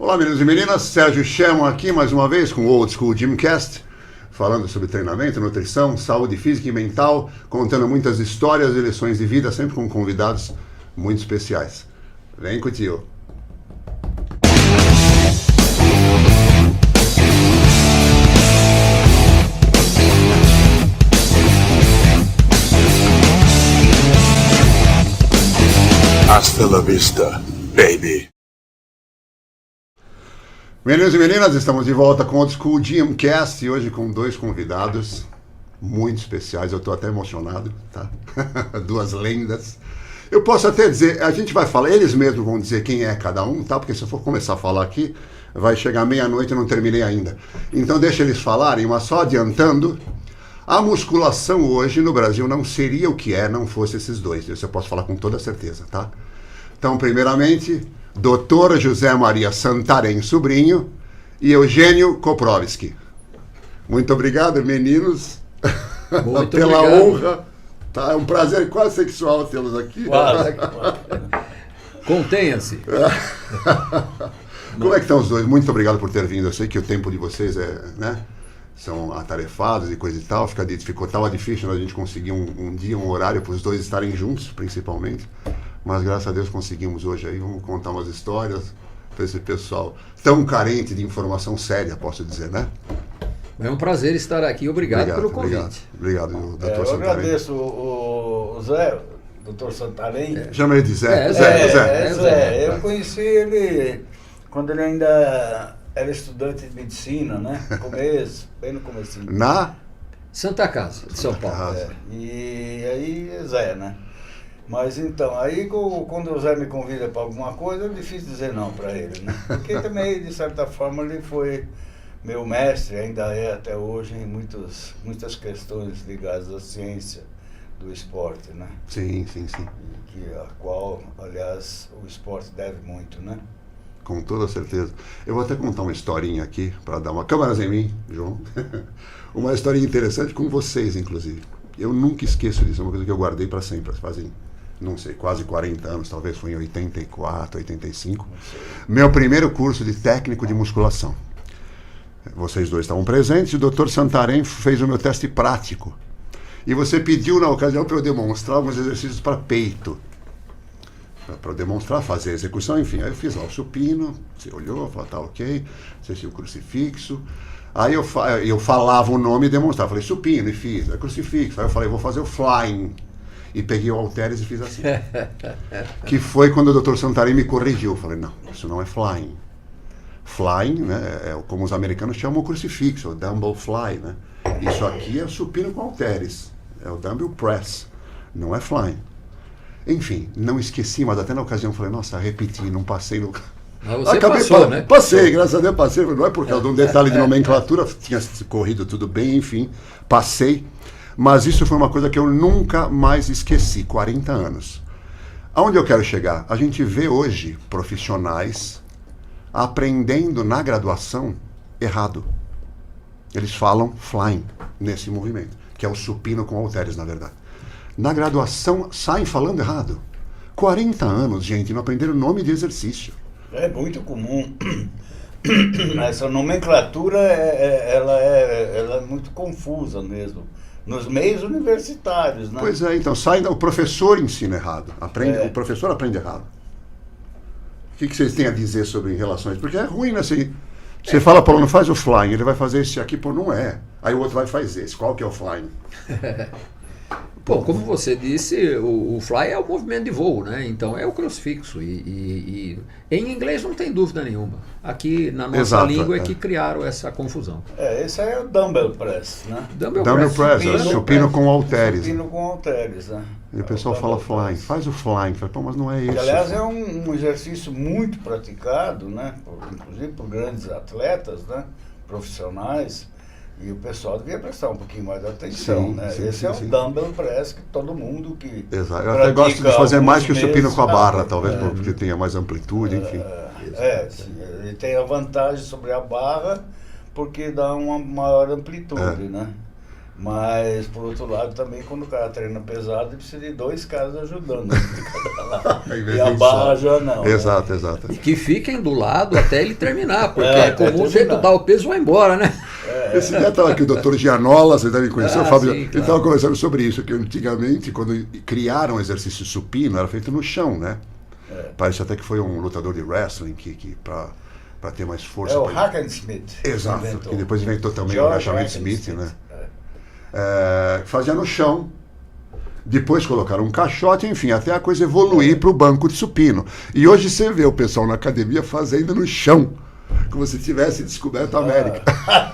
Olá, meninos e meninas, Sérgio Sherman aqui mais uma vez com o Old School Gymcast, falando sobre treinamento, nutrição, saúde física e mental, contando muitas histórias e lições de vida, sempre com convidados muito especiais. Vem com o tio. Hasta la vista, baby. Meninos e meninas, estamos de volta com o Old School Gymcast e hoje com dois convidados muito especiais. Eu estou até emocionado, tá? Duas lendas. Eu posso até dizer, a gente vai falar, eles mesmos vão dizer quem é cada um, tá? Porque se eu for começar a falar aqui, vai chegar meia-noite e eu não terminei ainda. Então deixa eles falarem, mas só adiantando, a musculação hoje no Brasil não seria o que é, não fosse esses dois. Isso eu posso falar com toda certeza, tá? Então, primeiramente, Dr. José Maria Santarém Sobrinho e Eugênio Koprovski. Muito obrigado, meninos, Muito pela obrigado. honra. Tá? É um prazer quase sexual tê-los aqui. Quase. Contenha-se. Como é que estão os dois? Muito obrigado por ter vindo. Eu sei que o tempo de vocês são atarefados e coisa e tal. Tava difícil a gente conseguir um dia, um horário para os dois estarem juntos, principalmente. Mas graças a Deus conseguimos hoje aí. Vamos contar umas histórias para esse pessoal tão carente de informação séria, posso dizer, né? É um prazer estar aqui. Obrigado pelo convite. Obrigado, doutor Eu Santarém. agradeço o Zé, doutor Santarém. Chama ele de Zé. Zé. Eu conheci ele quando ele ainda era estudante de medicina, né? Bem no comecinho. Na Santa Casa, de São Paulo. E aí, Zé, né? Mas então, aí quando o Zé me convida para alguma coisa, é difícil dizer não para ele, né? Porque também, de certa forma, ele foi meu mestre, ainda é até hoje, em muitas questões ligadas à ciência do esporte, né? Sim. A qual, aliás, o esporte deve muito, né? Com toda certeza. Eu vou até contar uma historinha aqui, para dar uma... Câmeras em mim, João. Uma historinha interessante com vocês, inclusive. Eu nunca esqueço disso, é uma coisa que eu guardei para sempre. Fazem, não sei, quase 40 anos, talvez foi em 84, 85. Meu primeiro curso de técnico de musculação. Vocês dois estavam presentes e o Dr. Santarém fez o meu teste prático. E você pediu na ocasião para eu demonstrar alguns exercícios para peito. Para demonstrar, fazer a execução, enfim. Aí eu fiz lá o supino, você olhou, falou, tá ok. Você tinha o crucifixo. Aí eu falava o nome e demonstrava. Falei supino e fiz. Aí crucifixo. Aí eu falei, vou fazer o flying. E peguei o halteres e fiz assim. Que foi quando o Dr. Santarém me corrigiu. Eu falei, não, isso não é flying. Flying, né, é como os americanos chamam o crucifixo, o dumbbell fly, né? Isso aqui é supino com halteres, é o dumbbell press, não é flying. Enfim, não esqueci, mas até na ocasião falei, nossa, repeti, não passei no... Mas você passou, né? Passei, graças a Deus passei, não é por causa de um detalhe de nomenclatura, tinha corrido tudo bem, enfim, passei. Mas isso foi uma coisa que eu nunca mais esqueci, 40 anos. Aonde eu quero chegar? A gente vê hoje profissionais aprendendo na graduação errado. Eles falam flying nesse movimento, que é o supino com halteres, na verdade. Na graduação saem falando errado. 40 anos, gente, não aprenderam o nome de exercício. É muito comum. Essa nomenclatura ela é muito confusa mesmo. Nos meios universitários, né? Pois é, então o professor ensina errado. O professor aprende errado. O que vocês têm a dizer sobre relações? Porque é ruim, né? Você fala para o aluno, faz o flying, ele vai fazer esse aqui, pô, não é. Aí o outro vai fazer esse. Qual que é o flying? Bom, como você disse, o fly é o movimento de voo, né? Então é o crucifixo. E em inglês não tem dúvida nenhuma. Aqui na nossa língua é que criaram essa confusão. Esse aí é o dumbbell press, né? Dumbbell press, supino com halteres. Supino com halteres, né? E o pessoal fala flying, faz o flying. Fala, pô, mas não é isso. Que, aliás, é um exercício muito praticado, né? Inclusive por grandes atletas, né? Profissionais. E o pessoal devia prestar um pouquinho mais de atenção, né? Esse é um dumbbell press que todo mundo que... Exato. Eu até gosto de fazer mais que o supino com a barra, talvez, porque tenha mais amplitude, enfim. Ele tem a vantagem sobre a barra porque dá uma maior amplitude, né? Mas, por outro lado, também quando o cara treina pesado, ele precisa de 2 caras ajudando de cada lado. E a barra já não. Exato, exato. E que fiquem do lado até ele terminar, porque É, é comum até você terminar. dar o peso e vai embora, né? Esse dia estava aqui o doutor Gianola, vocês devem conhecer, Ah, o Fábio. sim, Ele claro. estava conversando sobre isso, que antigamente, quando criaram o exercício supino, era feito no chão, né? Parece até que foi um lutador de wrestling que para ter mais força. É o pra- Hackenschmidt. Exato, inventou. que depois inventou também o George agachamento Smith, Hackenschmidt. né? Fazia no chão. Depois colocaram um caixote, enfim, até a coisa evoluir para o banco de supino. E hoje você vê o pessoal na academia fazendo no chão, como se tivesse descoberto a América.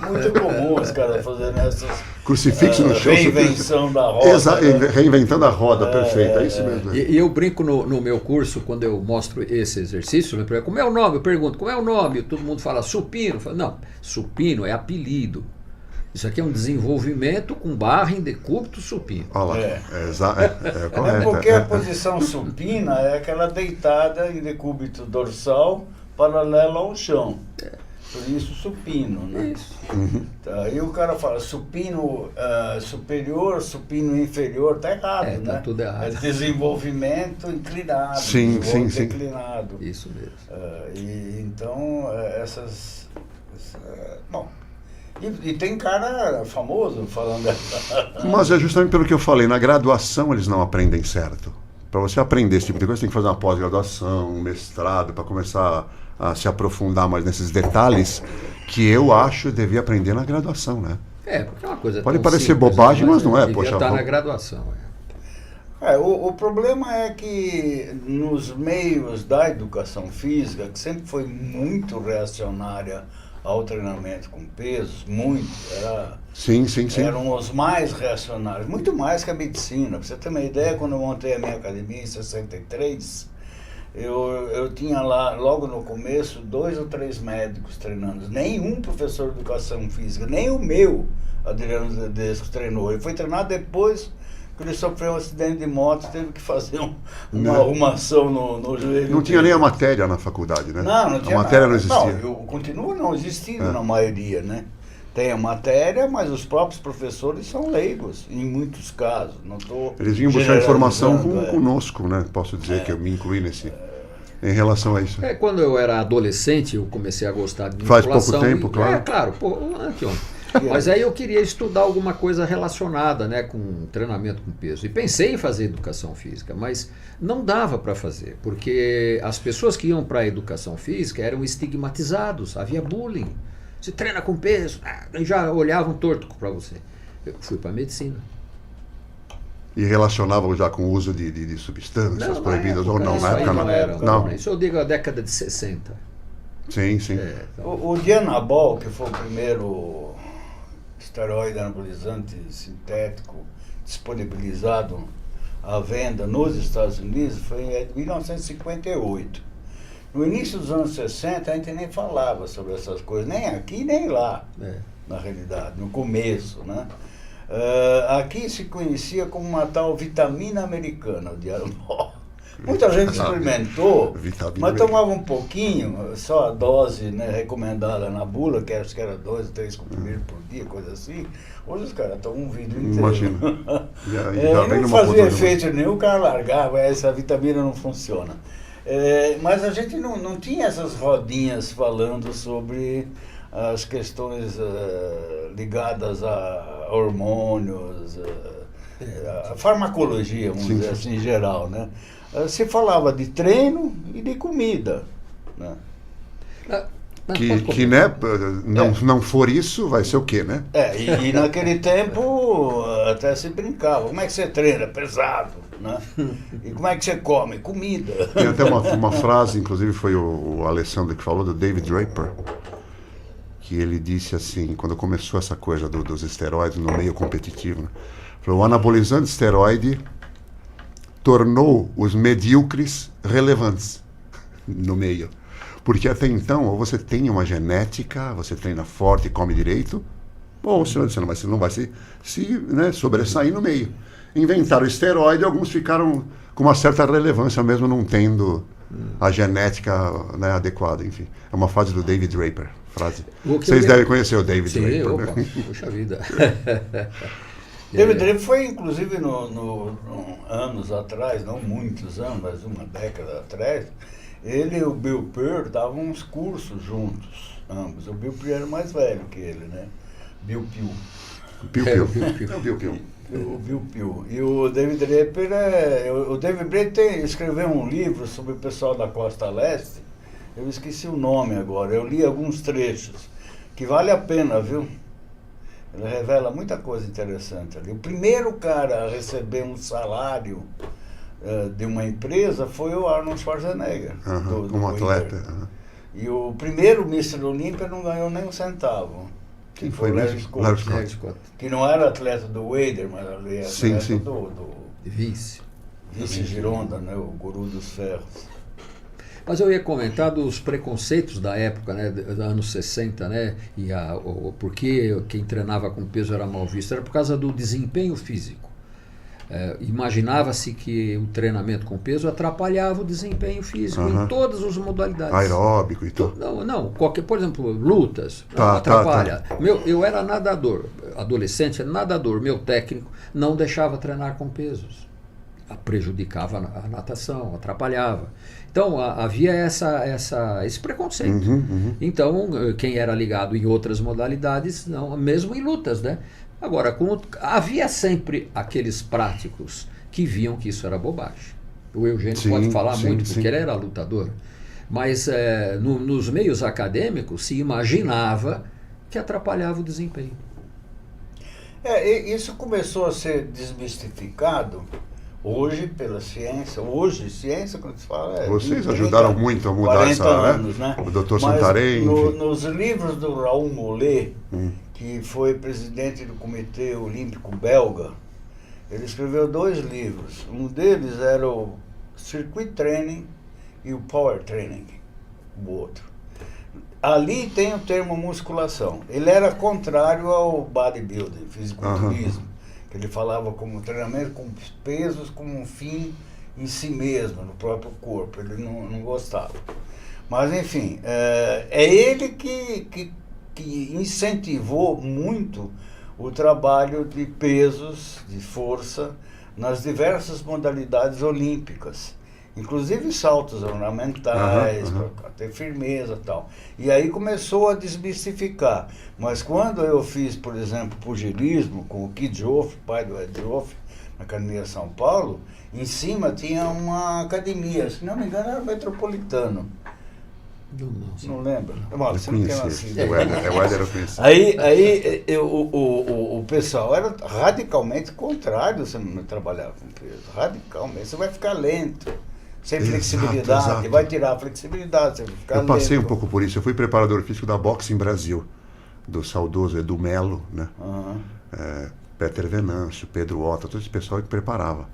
Muito comum os caras fazerem essas Crucifixo no chão. reinvenção da roda. Né? Reinventando a roda, perfeito, é isso mesmo. E eu brinco no meu curso, quando eu mostro esse exercício, né, como é o nome? Eu pergunto, como é o nome? Todo mundo fala supino. Eu falo, não, supino é apelido. Isso aqui é um desenvolvimento com barra em decúbito supino. Olha lá, é É correto. porque a posição supina é aquela deitada em decúbito dorsal paralela ao chão. Por isso supino, né? Isso. Tá, aí o cara fala supino superior, supino inferior, tá errado, Tá né? tudo errado. É desenvolvimento inclinado, Sim, desenvolvimento sim. declinado. Isso mesmo. E então bom, e tem cara famoso falando Mas é justamente pelo que eu falei, na graduação eles não aprendem certo. Para você aprender esse tipo de coisa, tem que fazer uma pós-graduação, um mestrado, para começar a se aprofundar mais nesses detalhes que eu acho devia aprender na graduação, né? Porque é uma coisa Pode tão parecer simples, bobagem, né? mas não é, Devia poxa, estar na vamos- graduação. O problema é que nos meios da educação física, que sempre foi muito reacionária ao treinamento com pesos, Sim. eram os mais reacionários, muito mais que a medicina. Pra você ter uma ideia, quando eu montei a minha academia em 63, eu tinha lá, logo no começo, 2 ou 3 médicos treinando. Nenhum professor de educação física, nem o meu, Adriano Tedesco, treinou. Ele foi treinar depois que ele sofreu um acidente de moto, teve que fazer uma arrumação no joelho. Não tinha dele. nem a matéria na faculdade, né? Não tinha a matéria nada. não existia. Não, continua não existindo na maioria, né? Tem a matéria, mas os próprios professores são leigos, em muitos casos. Não tô Eles vinham buscar informação generalizando, conosco, né? Posso dizer que eu me incluí em relação a isso. Quando eu era adolescente, eu comecei a gostar de Faz musculação. pouco tempo, claro. Claro, anteontem. Mas aí eu queria estudar alguma coisa relacionada, né, com treinamento com peso. E pensei em fazer educação física, mas não dava para fazer, porque as pessoas que iam para a educação física eram estigmatizados, havia bullying. Você treina com peso, já olhavam torto para você. Eu fui para a medicina. E relacionavam já com o uso de substâncias na proibidas época, ou não? isso Na aí época não era. não. Isso eu digo a década de 60. Sim. Então, O Dianabol, que foi o primeiro esteroide anabolizante sintético disponibilizado à venda nos Estados Unidos, foi em 1958. No início dos anos 60, a gente nem falava sobre essas coisas, nem aqui nem lá, na realidade, no começo, né? Aqui se conhecia como uma tal vitamina americana, o Dianabol. Muita gente experimentou, mas tomava um pouquinho, só a dose, né, recomendada na bula, que acho que era 2 ou 3 comprimidos por dia, coisa assim. Hoje os caras tomam um vidro inteiro. Imagina. E não fazia efeito nenhum, o cara largava, essa vitamina não funciona. Mas a gente não tinha essas rodinhas falando sobre as questões ligadas a hormônios, a farmacologia, vamos dizer assim, em geral, né? Se falava de treino e de comida, né? Que né, não for isso, vai ser o quê, né? E naquele tempo até se brincava. Como é que você treina? Pesado, né? E como é que você come? Comida. Tem até uma frase, inclusive foi o Alessandro que falou, do David Draper, que ele disse assim, quando começou essa coisa dos esteroides no meio competitivo, né? Falou, o anabolizante esteroide tornou os medíocres relevantes no meio. Porque até então, ou você tem uma genética, você treina forte e come direito, ou você não vai se sobressair no meio. Inventaram o esteroide e alguns ficaram com uma certa relevância, mesmo não tendo a genética, né, adequada. Enfim, é uma frase do David Draper. Vocês devem conhecer o David Draper. Opa, puxa vida. David Draper foi, inclusive, anos atrás, não muitos anos, mas uma década atrás, ele e o Bill Pearl davam uns cursos juntos, ambos. O Bill Pearl era mais velho que ele, né? Bill Pearl. É o Bill Pearl. O Bill Pearl. E o David Draper, o David Draper escreveu um livro sobre o pessoal da Costa Leste, eu esqueci o nome agora, eu li alguns trechos, que vale a pena, viu? Ele revela muita coisa interessante ali. O primeiro cara a receber um salário de uma empresa foi o Arnold Schwarzenegger. Como atleta. E o primeiro Mr. Olímpia não ganhou nem um centavo. Quem foi Larry Larry Scott. Scott. Que não era atleta do Wader, mas ali era atleta do Vice Gironda, né? O guru dos ferros. Mas eu ia comentar dos preconceitos da época, né, dos anos 60, né, e porque quem treinava com peso era mal visto, era por causa do desempenho físico. Imaginava-se que o treinamento com peso atrapalhava o desempenho físico em todas as modalidades. Aeróbico e tudo. Não, por exemplo, lutas, não atrapalha. Eu era nadador, adolescente, nadador, meu técnico não deixava treinar com pesos. Prejudicava a natação, atrapalhava. Então havia esse preconceito. Então quem era ligado em outras modalidades, não, mesmo em lutas, né? Agora, havia sempre aqueles práticos que viam que isso era bobagem. O Eugênio pode falar muito, porque ele era lutador. Mas nos meios acadêmicos se imaginava que atrapalhava o desempenho. Isso começou a ser desmistificado hoje pela ciência. Hoje, ciência, quando se fala... Vocês ajudaram muito a mudar essa... anos, né? O Dr. Santarém... Nos livros do Raul Mollet, que foi presidente do Comitê Olímpico Belga, ele escreveu 2 livros. Um deles era o Circuit Training e o Power Training, o outro. Ali tem o termo musculação. Ele era contrário ao bodybuilding, fisiculturismo, que ele falava como treinamento com pesos como um fim em si mesmo, no próprio corpo. Ele não gostava. Mas, enfim, é ele que incentivou muito o trabalho de pesos, de força, nas diversas modalidades olímpicas, inclusive saltos ornamentais, para ter firmeza e tal. E aí começou a desmistificar. Mas quando eu fiz, por exemplo, pugilismo com o Kid Joffre, pai do Ed Joffre, na Academia São Paulo, em cima tinha uma academia, se não me engano era Metropolitano. Não lembro. Você não tem nascido. O Éder eu conheci. Aí o pessoal era radicalmente contrário você não trabalhar com peso. Radicalmente. Você vai ficar lento, sem flexibilidade, exato. Vai tirar a flexibilidade, você vai ficar lento. Eu passei um pouco por isso. Eu fui preparador físico da Boxe em Brasil, do saudoso Edu Melo, né? Peter Venâncio, Pedro Otto, todo esse pessoal que preparava.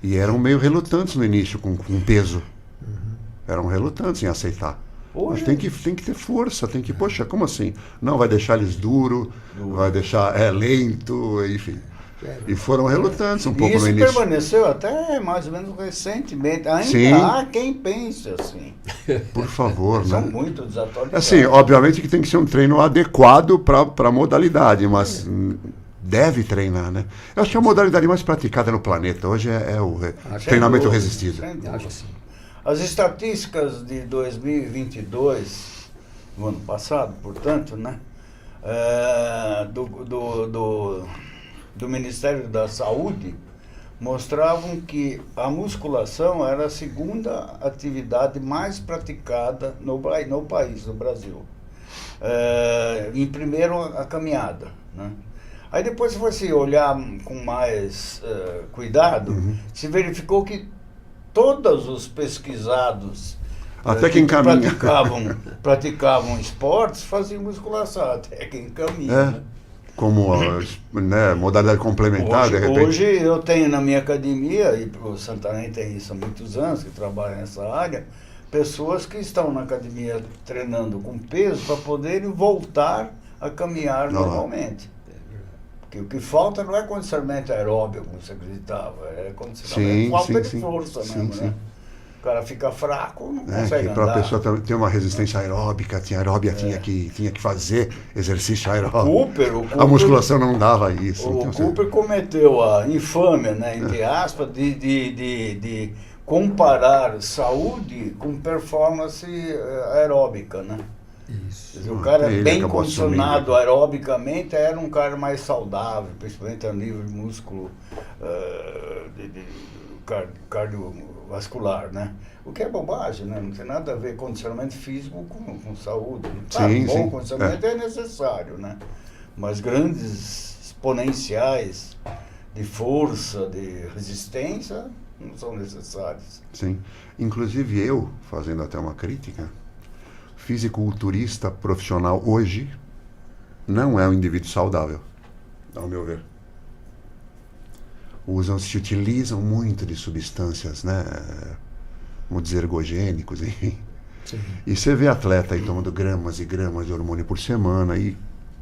E eram meio relutantes no início com peso. Eram relutantes em aceitar. Mas tem que ter força, tem que, poxa, como assim? Não, vai deixar eles duro, vai deixar lento, enfim. E foram relutantes um pouco no início. Isso permaneceu até mais ou menos recentemente. Ainda há quem pense assim. Por favor, São né? muito desatualizados. Assim, obviamente que tem que ser um treino adequado para a modalidade, mas deve treinar, né? Eu acho que a modalidade mais praticada no planeta hoje é o treinamento resistido. Acho assim. As estatísticas de 2022, no ano passado, portanto, né, do Ministério da Saúde, mostravam que a musculação era a segunda atividade mais praticada no país, no Brasil. Em primeiro, a caminhada, né? Aí depois, se você olhar com mais cuidado, se verificou que todos os pesquisados até quem caminha praticavam esportes faziam musculação, até quem caminha. Né? Como modalidade complementar, de repente. Hoje eu tenho na minha academia, e o Santarém tem isso há muitos anos, que trabalha nessa área, pessoas que estão na academia treinando com peso para poderem voltar a caminhar normalmente. Porque o que falta não é condicionamento aeróbico, como você acreditava, é condicionamento falta de força mesmo, né? cara fica fraco, não Que consegue para a andar. pessoa ter uma resistência aeróbica, tinha que fazer exercício aeróbico. O Cooper, A musculação não dava isso. O Então, Cooper cometeu a infâmia, né, entre aspas, de comparar saúde com performance aeróbica, né? Isso. Quer dizer, o cara Ele bem acabou condicionado assumindo. aerobicamente era um cara mais saudável, principalmente a nível de músculo cardiovascular, né? O que é bobagem, né? Não tem nada a ver condicionamento físico com saúde. Claro, Sim, bom sim. condicionamento é necessário, né? Mas grandes exponenciais de força, de resistência, não são necessários. Sim. Inclusive eu, fazendo até uma crítica, fisiculturista profissional hoje não é um indivíduo saudável, ao meu ver. Se utilizam muito de substâncias, né? Vamos dizer, ergogênicos, enfim. Sim. E você vê atleta aí tomando gramas e gramas de hormônio por semana e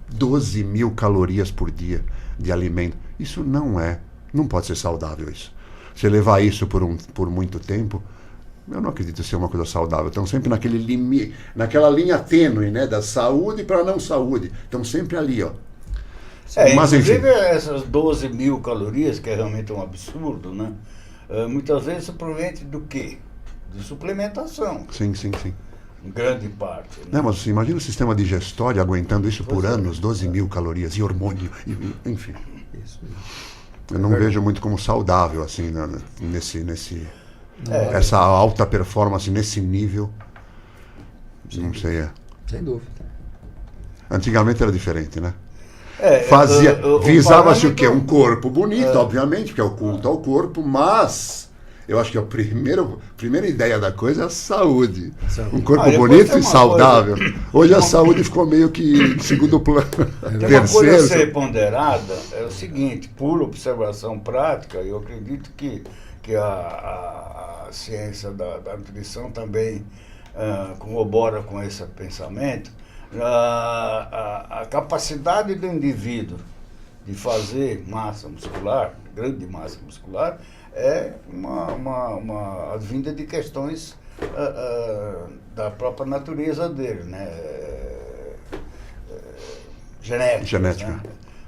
12 mil calorias por dia de alimento. Isso não pode ser saudável isso. Você levar isso por muito tempo, eu não acredito ser uma coisa saudável. Estão sempre naquele limite, naquela linha tênue, né? Da saúde para não saúde. Estão sempre ali, ó. Mas, inclusive enfim. essas 12 mil calorias, que é realmente um absurdo, né? Muitas vezes provém do quê? De suplementação, Sim. em grande parte. Né? Não, mas você imagina o sistema digestório aguentando isso por anos, 12 mil calorias e hormônio, enfim. Isso. Eu não vejo muito como saudável, assim, essa alta performance nesse nível. Não sei. Sem dúvida. Antigamente era diferente, né? Visava-se o quê? Um corpo bonito, obviamente, porque é o culto ao corpo, mas eu acho que a primeira ideia da coisa é a saúde. Um corpo bonito e saudável. Hoje a saúde ficou meio que em segundo plano. Tem uma coisa a ser ponderada, é o seguinte, por observação prática, eu acredito que a ciência da nutrição também corrobora com esse pensamento, a capacidade do indivíduo de fazer massa muscular, grande massa muscular, é uma advinda de questões da própria natureza dele, né? Genética. Né?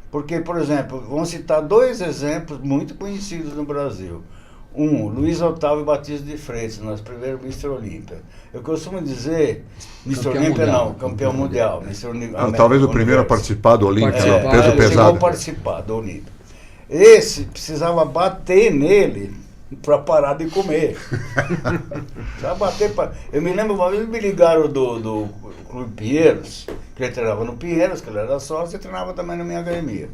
Porque, por exemplo, vamos citar dois exemplos muito conhecidos no Brasil. Luiz Otávio Batista de Freitas, nosso primeiro Mr. Olímpia. Eu costumo dizer, Mr. Olímpia não, campeão mundial. Mr. Talvez o primeiro a participar do Olímpia, peso pesado. Chegou a participar do Olímpia. Esse precisava bater nele para parar de comer. Eu me lembro uma vez me ligaram do Clube Pinheiros, que ele treinava no Pinheiros, que ele era sócio, e treinava também na minha academia.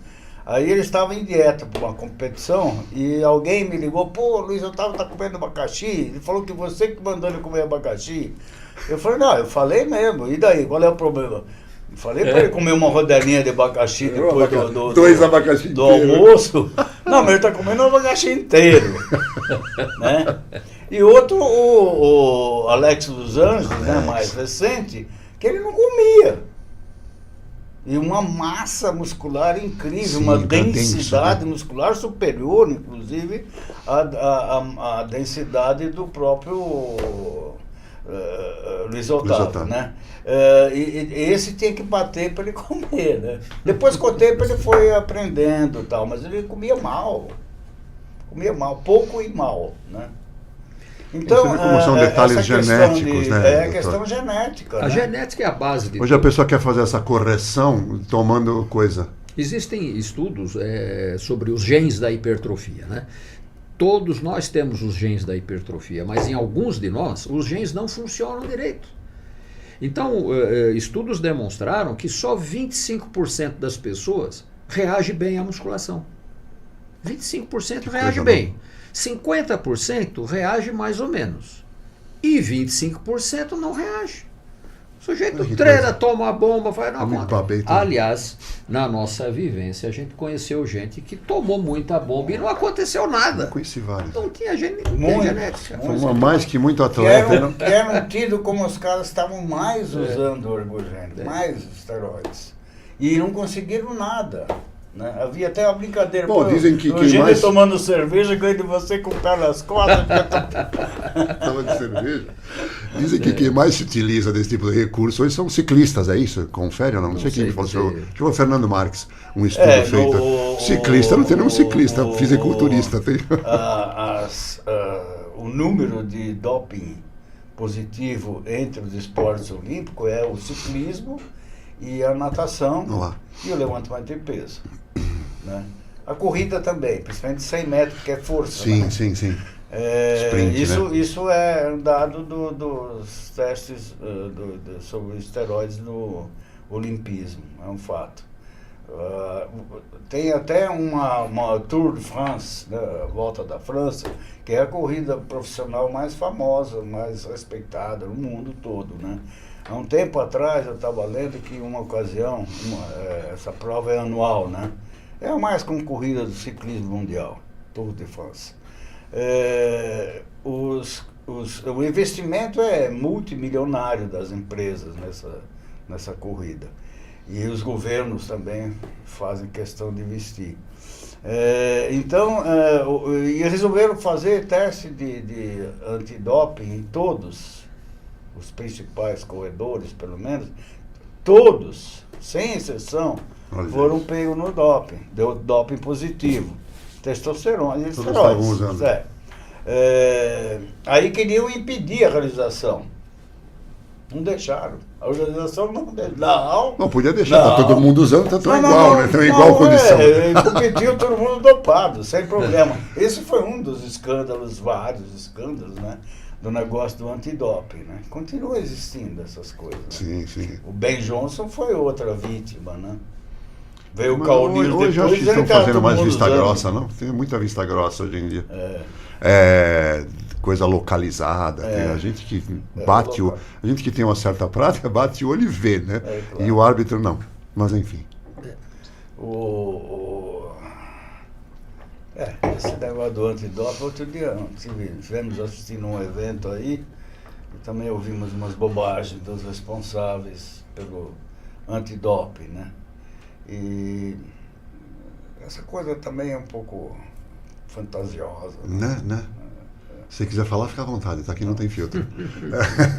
Aí ele estava em dieta para uma competição e alguém me ligou, pô, Luiz Otávio tá comendo abacaxi, ele falou que você que mandou ele comer abacaxi. Eu falei, não, eu falei mesmo, e daí, qual é o problema? Eu falei para ele comer uma rodelinha de abacaxi depois do almoço. Não, mas ele tá comendo o abacaxi inteiro. Né? E outro, o Alex dos Anjos, né, mais recente, que ele não comia. E uma massa muscular incrível, uma densidade muscular superior, inclusive, à densidade do próprio Luiz Otávio, né? E esse tinha que bater para ele comer, né? Depois com o tempo ele foi aprendendo e tal, mas ele comia mal, pouco e mal, né? Então, como são detalhes genéticos, né? É questão genética. A genética é a base de Hoje tudo. a pessoa quer fazer essa correção tomando coisa. Existem estudos sobre os genes da hipertrofia, né? Todos nós temos os genes da hipertrofia, mas em alguns de nós, os genes não funcionam direito. Então, estudos demonstraram que só 25% das pessoas reagem bem à musculação. 25% reage bem. 50% reage mais ou menos. E 25% não reage. O sujeito treina, toma a bomba, faz na conta. Aliás, na nossa vivência, a gente conheceu gente que tomou muita bomba e não aconteceu nada. Eu conheci vários. Não tinha genética. Foi uma mais que muito atleta. Que eram tidos como os caras estavam mais usando o ergogênico, mais esteroides. E não conseguiram nada. Né? Havia até uma brincadeira. Bom, dizem que o quem Eugênio mais... tomando cerveja, ganha de você com o pé nas costas. Tava de cerveja. Dizem que quem mais se utiliza desse tipo de recurso hoje são ciclistas, é isso? Confere ou não? Não sei quem falou. Deixa eu ver, Fernando Marques, um estudo feito. Ciclista, não tem nenhum ciclista, fisiculturista. Tem. O número de doping positivo entre os esportes olímpicos é o ciclismo e a natação e o levantamento de peso. Né? A corrida também, principalmente 100 metros, que é força. Sim, né? sim. Sprint, né? Isso é um dado dos testes sobre esteroides no olimpismo, é um fato. Tem até uma Tour de France, né, Volta da França, que é a corrida profissional mais famosa, mais respeitada no mundo todo. Né? Há um tempo atrás eu estava lendo que uma ocasião, essa prova é anual, né? É a mais concorrida do ciclismo mundial, Tour de France. O investimento é multimilionário das empresas nessa corrida. E os governos também fazem questão de investir. E resolveram fazer teste de antidoping em todos os principais corredores, pelo menos. Todos, sem exceção, foram pegos no doping. Deu doping positivo. Testosterona e esteroides. Aí queriam impedir a realização. Não deixaram. A organização não deixou. Não podia deixar, tá todo mundo usando, tá tão igual, né? Tão igual condição. Competiu todo mundo dopado, sem problema. Esse foi um dos escândalos, vários escândalos, né? Do negócio do antidoping, né? Continua existindo essas coisas. Né? Sim. O Ben Johnson foi outra vítima, né? Veio o Caudilho depois. Hoje acho que estão fazendo mais vista grossa, não? Tem muita vista grossa hoje em dia. Coisa localizada. Tem a gente que bate a gente que tem uma certa prática, bate o olho e vê, né? Claro. E o árbitro não. Mas enfim. Esse negócio do antidoping, outro dia estivemos assistindo um evento aí e também ouvimos umas bobagens dos responsáveis pelo antidoping, né? E essa coisa também é um pouco fantasiosa. Né? Se quiser falar, fica à vontade, tá? Aqui não tem filtro.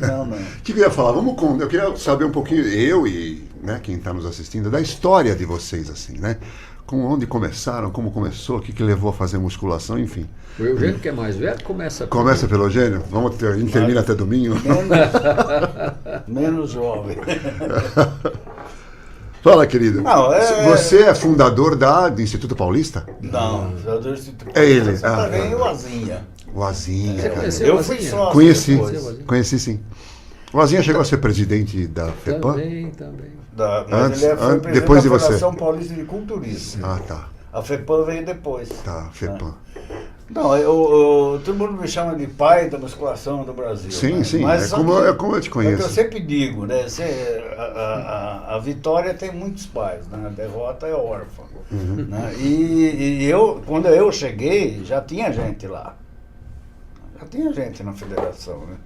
Não. O que eu ia falar? Eu queria saber um pouquinho, eu e quem está nos assistindo, da história de vocês, assim, né? Onde começaram, como começou, o que levou a fazer musculação, enfim. O Eugênio, que é mais velho, começa pelo Eugênio? A gente termina até domingo. Menos jovem. Fala, querido. Não, Você é fundador do Instituto Paulista? Não, fundador do Instituto Paulista. É ele. Você também o Azinha. O Azinha. Você conheceu Eu o fui Azinha? sócio. Conheci sim. O Azinha chegou a ser presidente da FEPAM? Também. Mas ele foi presidente depois de da você. Federação Paulista de Culturismo. Tá. A FEPAM veio depois. Tá, FEPAM. Não, todo mundo me chama de pai da musculação do Brasil. Sim, né? sim. Mas É como eu te é conheço. que eu sempre digo, né? A vitória tem muitos pais, né? A derrota é órfã. Né? E quando eu cheguei, já tinha gente lá. Já tinha gente na federação, né?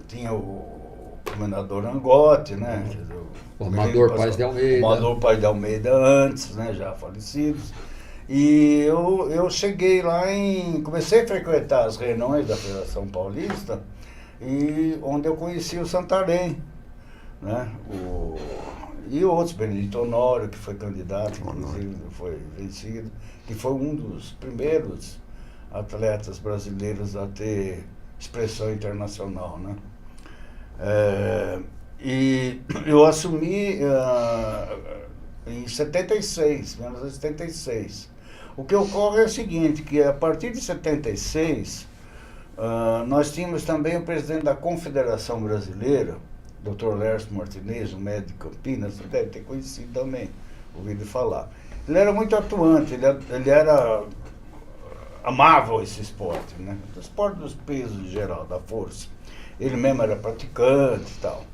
Tinha o comendador Angotti, né? O Amador Paz de Almeida. O Amador Paz de Almeida antes, né? Já falecidos. E eu cheguei lá comecei a frequentar as reuniões da Federação Paulista, onde eu conheci o Santarém, né? E outros, Benedito Honório, que foi candidato, inclusive foi vencido, que foi um dos primeiros atletas brasileiros a ter expressão internacional, né? E eu assumi em 76, 1976. O que ocorre é o seguinte, que a partir de 76, nós tínhamos também o presidente da Confederação Brasileira, Dr. Lércio Martinez, um médico de Campinas, você deve ter conhecido também, ouvido falar. Ele era muito atuante, ele amava esse esporte, né? O esporte dos pesos em geral, da força. Ele mesmo era praticante e tal.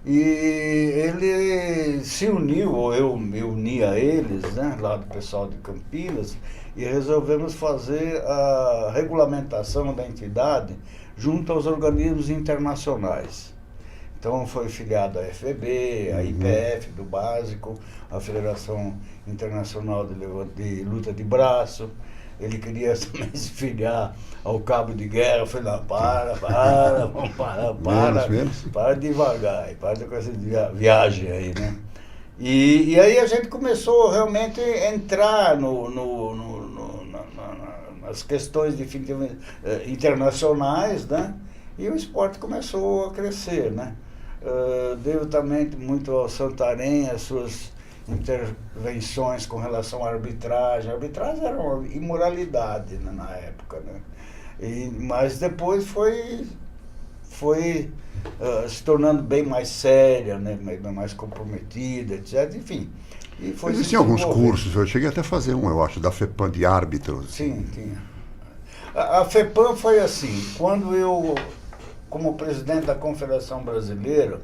E ele se uniu, ou eu me uni a eles, né, lá do pessoal de Campinas, e resolvemos fazer a regulamentação da entidade junto aos organismos internacionais. Então foi filiado à FBB, à IPF, do básico, a Federação Internacional de Luta de Braço. Ele queria também se filiar ao cabo de guerra. Eu falei, não, vamos parar, para devagar, para com essa viagem aí, né? E aí a gente começou realmente a entrar nas questões internacionais, né? E o esporte começou a crescer, né? Devo também muito ao Santarém, as suas intervenções com relação à arbitragem. A arbitragem era uma imoralidade, né, na época, né? Mas depois foi se tornando bem mais séria, né, bem mais comprometida, etc. Enfim. E foi existiam alguns cursos, eu cheguei até a fazer eu acho, da FEPAM de árbitros. Sim, tinha. A FEPAM foi assim, quando eu, como presidente da Confederação Brasileira,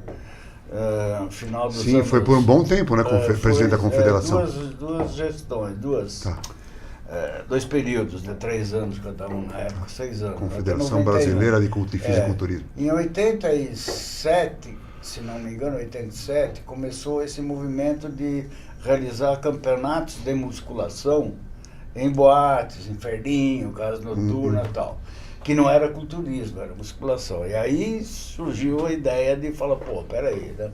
no final dos anos... Sim, foi por um bom tempo, né, como presidente da Confederação. Duas gestões, dois períodos, de 3 anos cada um, na época, 6 anos. Confederação Brasileira de Fisiculturismo. Em 87, se não me engano, 87, começou esse movimento de realizar campeonatos de musculação em boates, em Ferdinho, casa noturna e tal. Que não era culturismo, era musculação. E aí surgiu a ideia de falar, pô, peraí, né?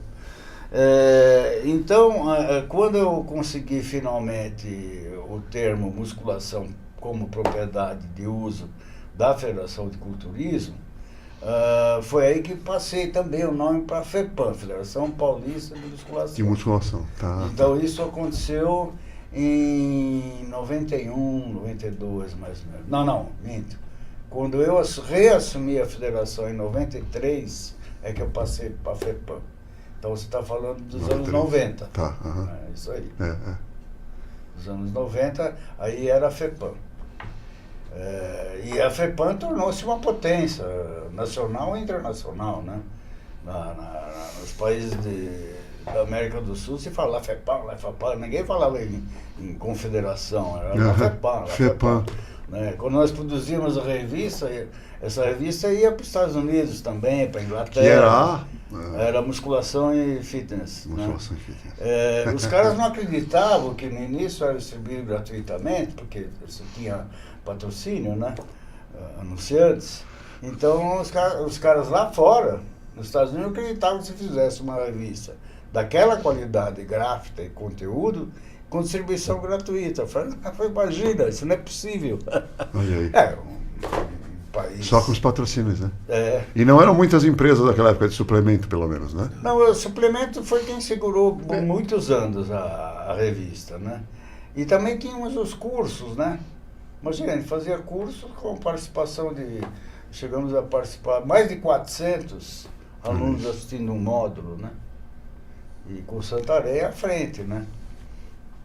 Então, quando eu consegui finalmente o termo musculação como propriedade de uso da Federação de Culturismo, foi aí que passei também o nome para a FEPAM, Federação Paulista de Musculação. De musculação, tá. Então isso aconteceu em 91, 92 mais ou menos. Não, minto. Quando eu reassumi a federação em 93, é que eu passei para a FEPAM. Então você está falando dos anos 90. Tá, É isso aí. Dos anos 90, aí era a FEPAM. E a FEPAM tornou-se uma potência nacional e internacional, né? Nos países da América do Sul se fala FEPAM, ninguém falava em confederação, era FEPAM. Né? Quando nós produzíamos a revista, essa revista ia para os Estados Unidos também, para a Inglaterra. Era musculação e fitness. Musculação, né? E fitness. Os caras não acreditavam que no início era distribuído gratuitamente, porque você tinha patrocínio, né? Anunciantes. Então os caras lá fora, nos Estados Unidos, não acreditavam que se fizesse uma revista daquela qualidade gráfica e conteúdo, com distribuição gratuita. Eu falei, imagina, isso não é possível. Olha aí. Um país... Só com os patrocínios, né? E não eram muitas empresas daquela época de suplemento, pelo menos, né? Não, o suplemento foi quem segurou por muitos anos a revista, né? E também tínhamos os cursos, né? Imagina, a gente fazia cursos com participação chegamos a participar, mais de 400 alunos assistindo um módulo, né? E com o Santarém à frente, né?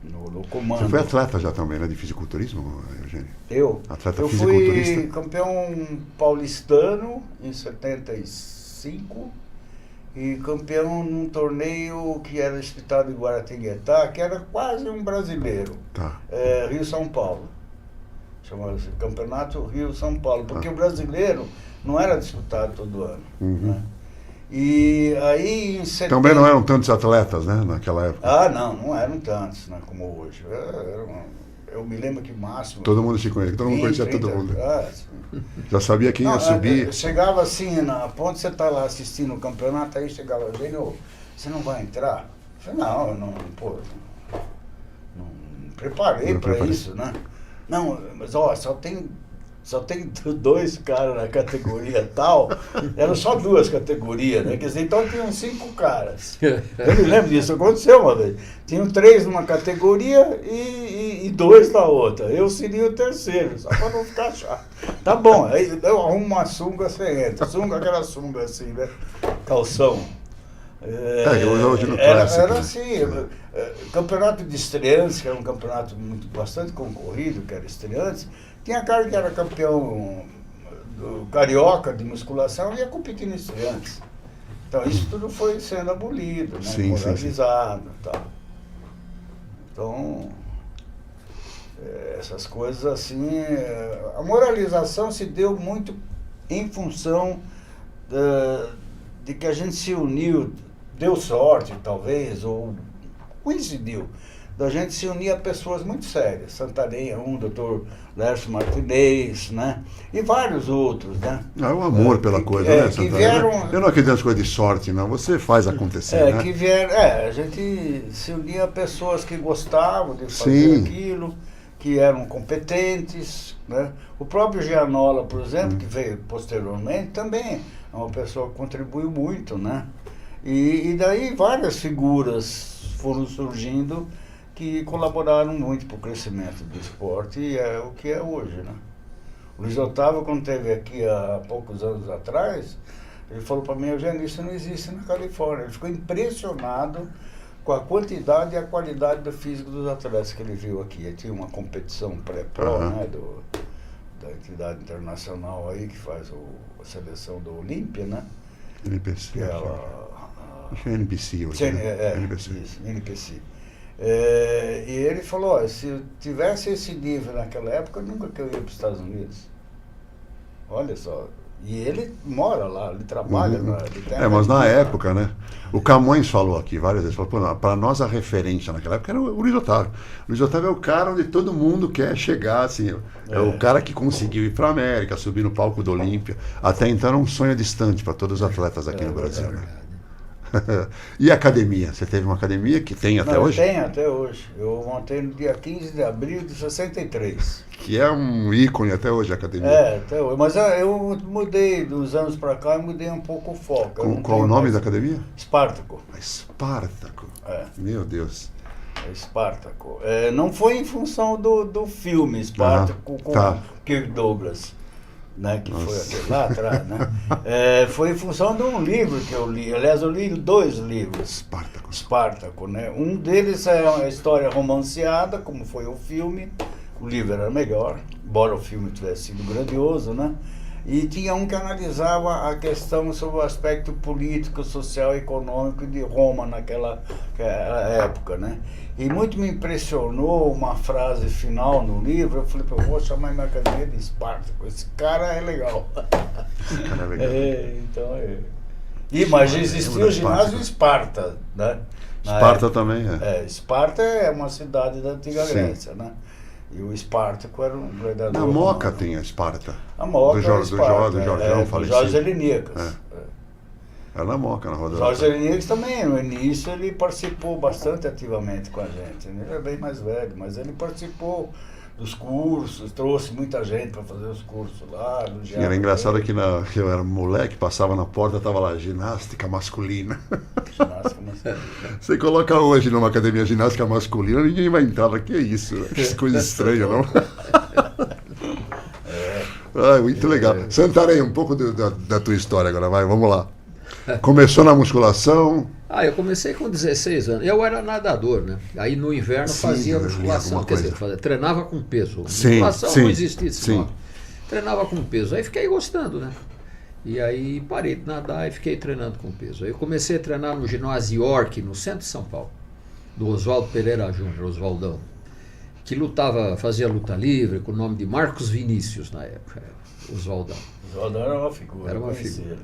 No comando. Você foi atleta já também, né? De fisiculturismo, Eugênio? Eu? Atleta eu fisiculturista? Fui campeão paulistano em 75 e campeão num torneio que era disputado em Guaratinguetá, que era quase um brasileiro. Tá. Rio-São Paulo. Chamava-se Campeonato Rio-São Paulo, porque o brasileiro não era disputado todo ano. Né? E aí em 70... Também não eram tantos atletas, né, naquela época? Não eram tantos, né, como hoje. Eu me lembro que o máximo... Todo mundo se conhecia, todo mundo conhecia todo mundo. Sim. Já sabia quem ia subir. Chegava assim, na ponte, você está lá assistindo o campeonato, aí chegava alguém, você não vai entrar? Eu falei, não preparei para isso, né? Não, mas só tem 2 caras na categoria tal, eram só 2 categorias, né? Quer dizer, então tinham 5 caras. Eu me lembro disso, aconteceu uma vez. Tinham 3 numa categoria e 2 na outra. Eu seria o terceiro, só para não ficar chato. Tá bom, aí eu arrumo uma sunga, você entra. Aquela sunga assim, né? Calção. Hoje no clássico, era assim, campeonato de estreantes, que era um campeonato bastante concorrido, que era estreantes. Tinha cara que era campeão do carioca de musculação e ia competir em estreantes. Então isso tudo foi sendo abolido, né? Moralizado e tal. Então, essas coisas assim, a moralização se deu muito em função de que a gente se uniu, deu sorte talvez, ou coincidiu, da gente se unir a pessoas muito sérias. Santarém é um, Dr. Lércio Martinez, né? E vários outros, né? É o amor pela coisa, né, Santarém? Vieram, eu não acredito nas coisas de sorte, não. Você faz acontecer, né? que vieram, a gente se unia a pessoas que gostavam de fazer aquilo, que eram competentes, né? O próprio Gianola, por exemplo, que veio posteriormente, também é uma pessoa que contribuiu muito, né? E daí várias figuras foram surgindo que colaboraram muito para o crescimento do esporte, e é o que é hoje, né? O Luiz Otávio, quando esteve aqui há poucos anos atrás, ele falou para mim: Eugênio, isso não existe na Califórnia. Ele ficou impressionado com a quantidade e a qualidade do físico dos atletas que ele viu aqui. Ele tinha uma competição pré-pro, né, da entidade internacional aí que faz a seleção do Olímpia, né? NPC. Que é Acho que é NPC hoje. NPC. Isso, NPC. E ele falou: se eu tivesse esse nível naquela época, nunca que eu ia para os Estados Unidos. Olha só. E ele mora lá, ele trabalha lá. Ele mas na época, né? O Camões falou aqui várias vezes, falou: para nós a referência naquela época era o Luiz Otávio. O Luiz Otávio é o cara onde todo mundo quer chegar, assim. É o cara que conseguiu ir para a América, subir no palco do Olímpia. Até então era um sonho distante para todos os atletas aqui no Brasil, né? E a academia? Você teve uma academia que tem até hoje? Tem até hoje. Eu montei no dia 15 de abril de 63. Que é um ícone até hoje a academia. Até hoje. Mas eu mudei dos anos para cá, eu mudei um pouco o foco. Qual o nome da academia? Espartaco. Espartaco. Meu Deus. Espartaco. Não foi em função do filme Espartaco com Kirk Douglas, né, que foi aquele lá atrás, né? Foi em função de um livro que eu li. Aliás, eu li 2 livros. Espartaco, né? Um deles é uma história romanceada, como foi o filme. O livro era melhor, embora o filme tivesse sido grandioso, né? E tinha um que analisava a questão sobre o aspecto político, social e econômico de Roma naquela época, né? E muito me impressionou uma frase final no livro. Eu falei: eu vou chamar minha academia de Espartaco. Esse cara é legal. Esse cara é legal. Mas existia o ginásio Esparta, né? Esparta também Esparta é uma cidade da antiga Grécia, né? E o Espartaco era um gladiador. Na Moca tem a Esparta. A Moca do Jorjão falecido. Jorge Heliníacas. Era na Moca, na roda. Jorge Heliníacas também, no início, ele participou bastante ativamente com a gente. Ele era bem mais velho, mas ele participou dos cursos, trouxe muita gente para fazer os cursos lá. E era engraçado que eu era moleque, passava na porta, tava lá, ginástica masculina. Ginástica masculina. Você coloca hoje numa academia ginástica masculina, ninguém vai entrar. Que isso? Que coisa estranha, não? Muito legal. Santarém, um pouco da tua história agora, vamos lá. Começou na musculação? Eu comecei com 16 anos. Eu era nadador, né? Aí no inverno fazia musculação, quer dizer, treinava com peso. Musculação não existia esse nome. Treinava com peso. Aí fiquei gostando, né? E aí parei de nadar e fiquei treinando com peso. Aí eu comecei a treinar no ginásio York, no centro de São Paulo, do Oswaldo Pereira Júnior, Oswaldão, que fazia luta livre com o nome de Marcos Vinícius na época. Oswaldão. Oswaldão era uma figura. Era uma figura.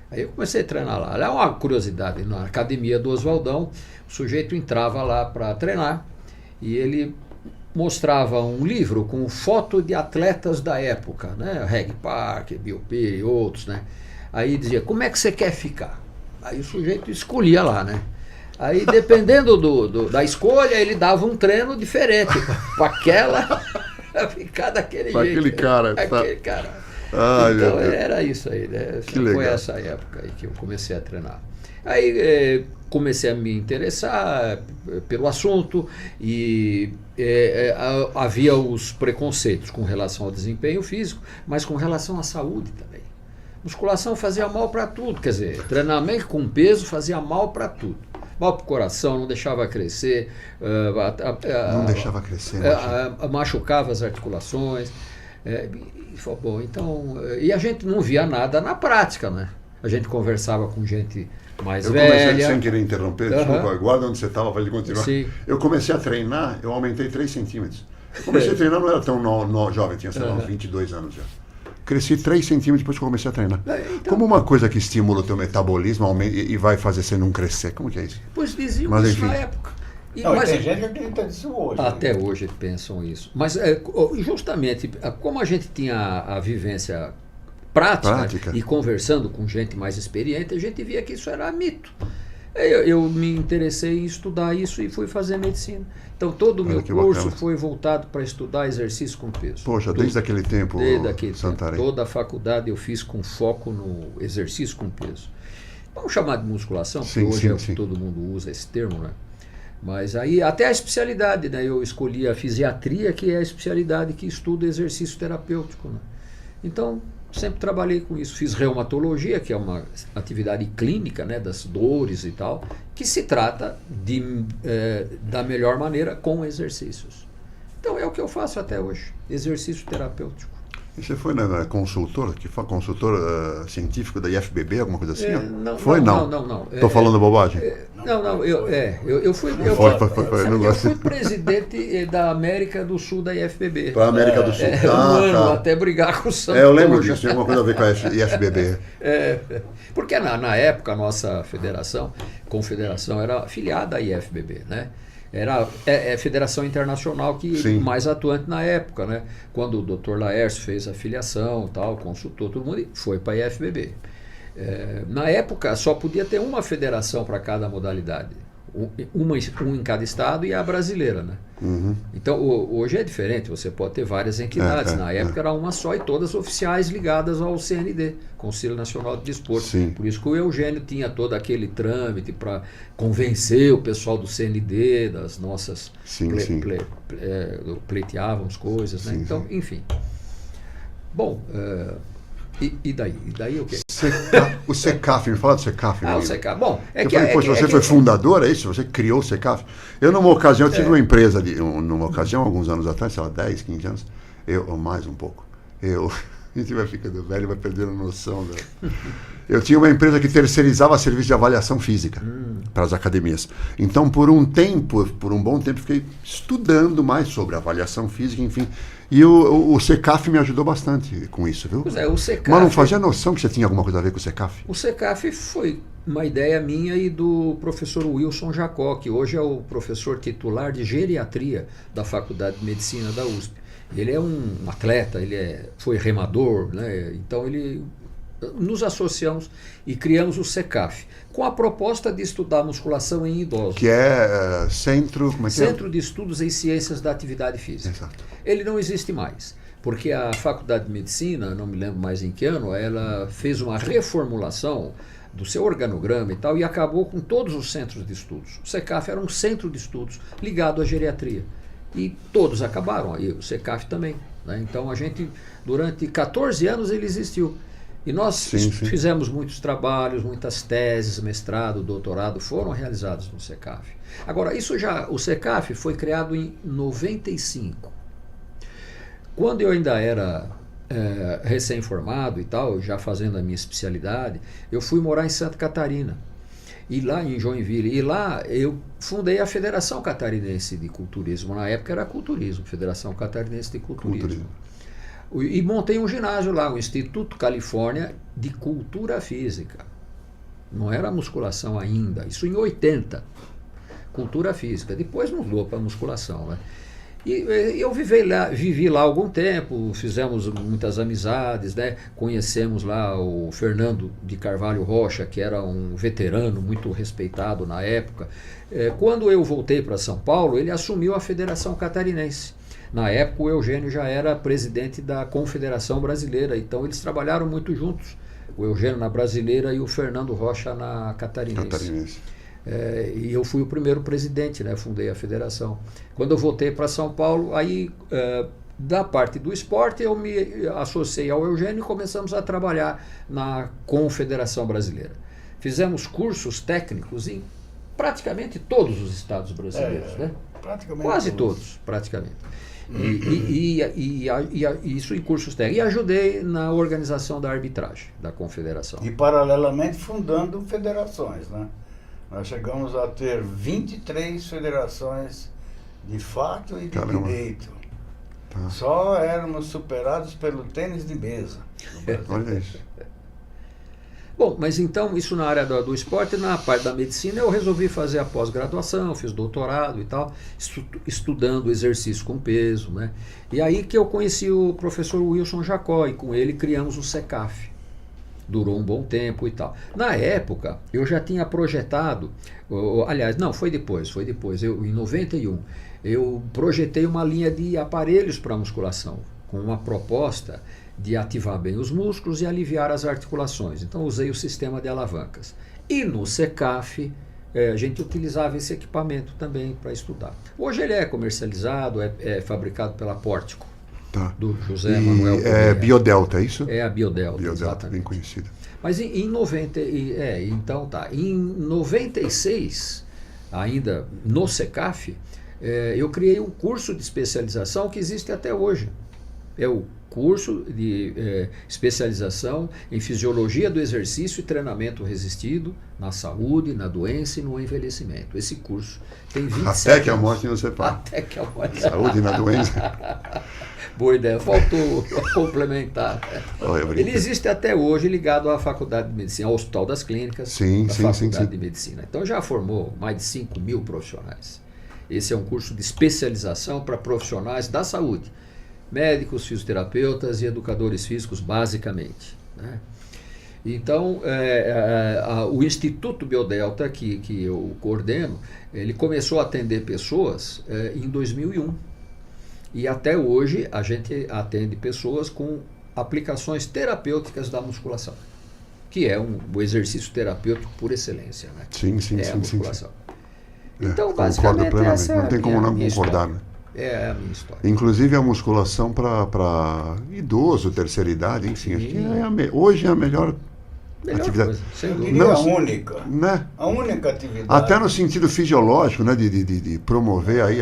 Aí eu comecei a treinar lá. É uma curiosidade, na academia do Oswaldão, o sujeito entrava lá para treinar e ele mostrava um livro com foto de atletas da época, né? Reg Parker, Bill Peary e outros, né? Aí dizia: como é que você quer ficar? Aí o sujeito escolhia lá, né? Aí, dependendo da escolha, ele dava um treino diferente para aquela ficar daquele jeito. Aquele cara. Aquele cara. Então era isso aí, né? Foi essa época aí que eu comecei a treinar. Aí comecei a me interessar pelo assunto e havia os preconceitos com relação ao desempenho físico, mas com relação à saúde também. Musculação fazia mal para tudo, quer dizer, treinamento com peso fazia mal para tudo. Mal para o coração, não deixava crescer. Não deixava crescer. Machucava as articulações. Bom, então, e a gente não via nada na prática, né? A gente conversava com gente mais velha. Eu comecei, sem querer interromper, desculpa, guarda onde você estava para ele continuar. Sim. Eu comecei a treinar, eu aumentei 3 centímetros. Eu comecei a treinar, não era tão jovem, tinha, sei lá, uns 22 anos já. cresci 3 centímetros depois que eu comecei a treinar. Então, Como uma coisa que estimula o teu metabolismo e vai fazer você não crescer? Como que é isso? pois diziam Mas, isso enfim. na época. Não, tem gente que acredita nisso hoje. Até hoje pensam isso. Mas justamente, como a gente tinha a vivência prática e conversando com gente mais experiente, a gente via que isso era mito. Eu me interessei em estudar isso e fui fazer medicina. Então todo o meu curso bacana. foi voltado para estudar exercício com peso. Poxa, desde aquele tempo, Desde aquele Santarém. tempo. Toda a faculdade eu fiz com foco no exercício com peso. Vamos chamar de musculação, porque hoje é o que todo mundo usa esse termo, né? Mas aí até a especialidade, né? Eu escolhi a fisiatria, que é a especialidade que estuda exercício terapêutico, né? Então sempre trabalhei com isso. Fiz reumatologia, que é uma atividade clínica, né, das dores e tal, que se trata da melhor maneira com exercícios. Então é o que eu faço até hoje, exercício terapêutico. E você foi consultor científico da IFBB, alguma coisa assim? Não. Estou falando bobagem? Eu fui presidente da América do Sul da IFBB. Para a América do Sul. Um ano, até brigar com o São Paulo. Eu lembro disso, tem alguma coisa a ver com a IFBB. Porque na época a nossa confederação era afiliada à IFBB, né? Era a Federação Internacional que mais atuante na época, né? Quando o Dr. Laércio fez a filiação, tal, consultou todo mundo e foi para a IFBB. Na época só podia ter uma federação para cada modalidade, uma em cada estado e a brasileira, né? Uhum. Então hoje é diferente, você pode ter várias entidades. Na época era uma só e todas oficiais ligadas ao CND, Conselho Nacional de Desporto. Sim. Por isso que o Eugênio tinha todo aquele trâmite para convencer o pessoal do CND das nossas pleiteávamos coisas, né? Então, enfim. Bom, e daí? E daí o quê? O SECAF, me fala do SECAF. O SECAF. Bom, você foi fundador, é isso? Você criou o SECAF? Eu, numa ocasião, tive uma empresa, numa ocasião, alguns anos atrás, sei lá, 10, 15 anos, ou mais um pouco, a gente vai ficando velho, vai perdendo a noção. Né? Eu tinha uma empresa que terceirizava serviço de avaliação física para as academias. Então, por um bom tempo, fiquei estudando mais sobre avaliação física, enfim. E o SECAF me ajudou bastante com isso, viu? Pois é, o SECAF, mas não fazia noção que você tinha alguma coisa a ver com o SECAF? O SECAF foi uma ideia minha e do professor Wilson Jacó, que hoje é o professor titular de geriatria da Faculdade de Medicina da USP. Ele é um atleta, foi remador, né? Então nos associamos e criamos o SECAF, com a proposta de estudar musculação em idosos. Que é Centro de Estudos em Ciências da Atividade Física. Exato. Ele não existe mais, porque a Faculdade de Medicina, não me lembro mais em que ano, ela fez uma reformulação do seu organograma e tal, e acabou com todos os centros de estudos. O SECAF era um centro de estudos ligado à geriatria. E todos acabaram, aí o SECAF também. Né? Então a gente, durante 14 anos ele existiu. E nós fizemos muitos trabalhos, muitas teses, mestrado, doutorado, foram realizados no SECAF. Agora, o SECAF foi criado em 95. Quando eu ainda era recém-formado e tal, já fazendo a minha especialidade, eu fui morar em Santa Catarina. E lá em Joinville, e lá eu fundei a Federação Catarinense de Culturismo. Na época era culturismo, Federação Catarinense de Culturismo. E montei um ginásio lá, o Instituto Califórnia de Cultura Física. Não era musculação ainda, isso em 80. Cultura Física. Depois mudou para musculação, né? E eu vivi lá algum tempo, fizemos muitas amizades, né? Conhecemos lá o Fernando de Carvalho Rocha, que era um veterano muito respeitado na época. Quando eu voltei para São Paulo, ele assumiu a Federação Catarinense. Na época o Eugênio já era presidente da Confederação Brasileira, então eles trabalharam muito juntos. O Eugênio na Brasileira e o Fernando Rocha na Catarinense. E eu fui o primeiro presidente, né? Fundei a federação. Quando eu voltei para São Paulo, aí da parte do esporte eu me associei ao Eugênio e começamos a trabalhar na Confederação Brasileira. Fizemos cursos técnicos em praticamente todos os estados brasileiros, né? Quase todos, praticamente. E isso em cursos técnicos. E ajudei na organização da arbitragem da Confederação. E paralelamente fundando federações, né? Nós chegamos a ter 23 federações de fato e de direito. Só éramos superados pelo tênis de mesa. Olha isso. Bom, mas então isso na área do esporte. Na parte da medicina eu resolvi fazer a pós-graduação, fiz doutorado e tal, estudando exercício com peso, né? E aí que eu conheci o professor Wilson Jacó, e com ele criamos o CECAF. Durou um bom tempo e tal. Na época, eu já tinha projetado, aliás, não, foi depois, em 91, eu projetei uma linha de aparelhos para musculação, com uma proposta de ativar bem os músculos e aliviar as articulações. Então usei o sistema de alavancas. E no CECAF, a gente utilizava esse equipamento também para estudar. Hoje ele é comercializado, é fabricado pela Pórtico. Tá. Do José Manuel Correia. É Biodelta, é isso? É a Biodelta, Biodelta, exatamente. bem conhecida. Mas em 96, ainda no CECAF, eu criei um curso de especialização que existe até hoje. É o curso de especialização em fisiologia do exercício e treinamento resistido na saúde, na doença e no envelhecimento. Esse curso tem 27 anos. Até que a morte não separe. Até que a morte. Saúde na doença. Boa ideia, faltou complementar. Ele existe até hoje ligado à Faculdade de Medicina, ao Hospital das Clínicas, da Faculdade de Medicina. Então já formou mais de 5.000 profissionais. Esse é um curso de especialização para profissionais da saúde, médicos, fisioterapeutas e educadores físicos, basicamente, né? Então, o Instituto Biodelta, que eu coordeno, ele começou a atender pessoas em 2001. E até hoje a gente atende pessoas com aplicações terapêuticas da musculação, que é o exercício terapêutico por excelência, né? Sim, a musculação. Sim. Então, basicamente, essa não tem como não concordar, né? É a minha história. Inclusive a musculação para idoso, terceira idade, enfim, acho que hoje é a melhor atividade. Coisa, sem Eu dúvida. diria Não, a única. Né? A única atividade. Até no sentido fisiológico, né? De promover aí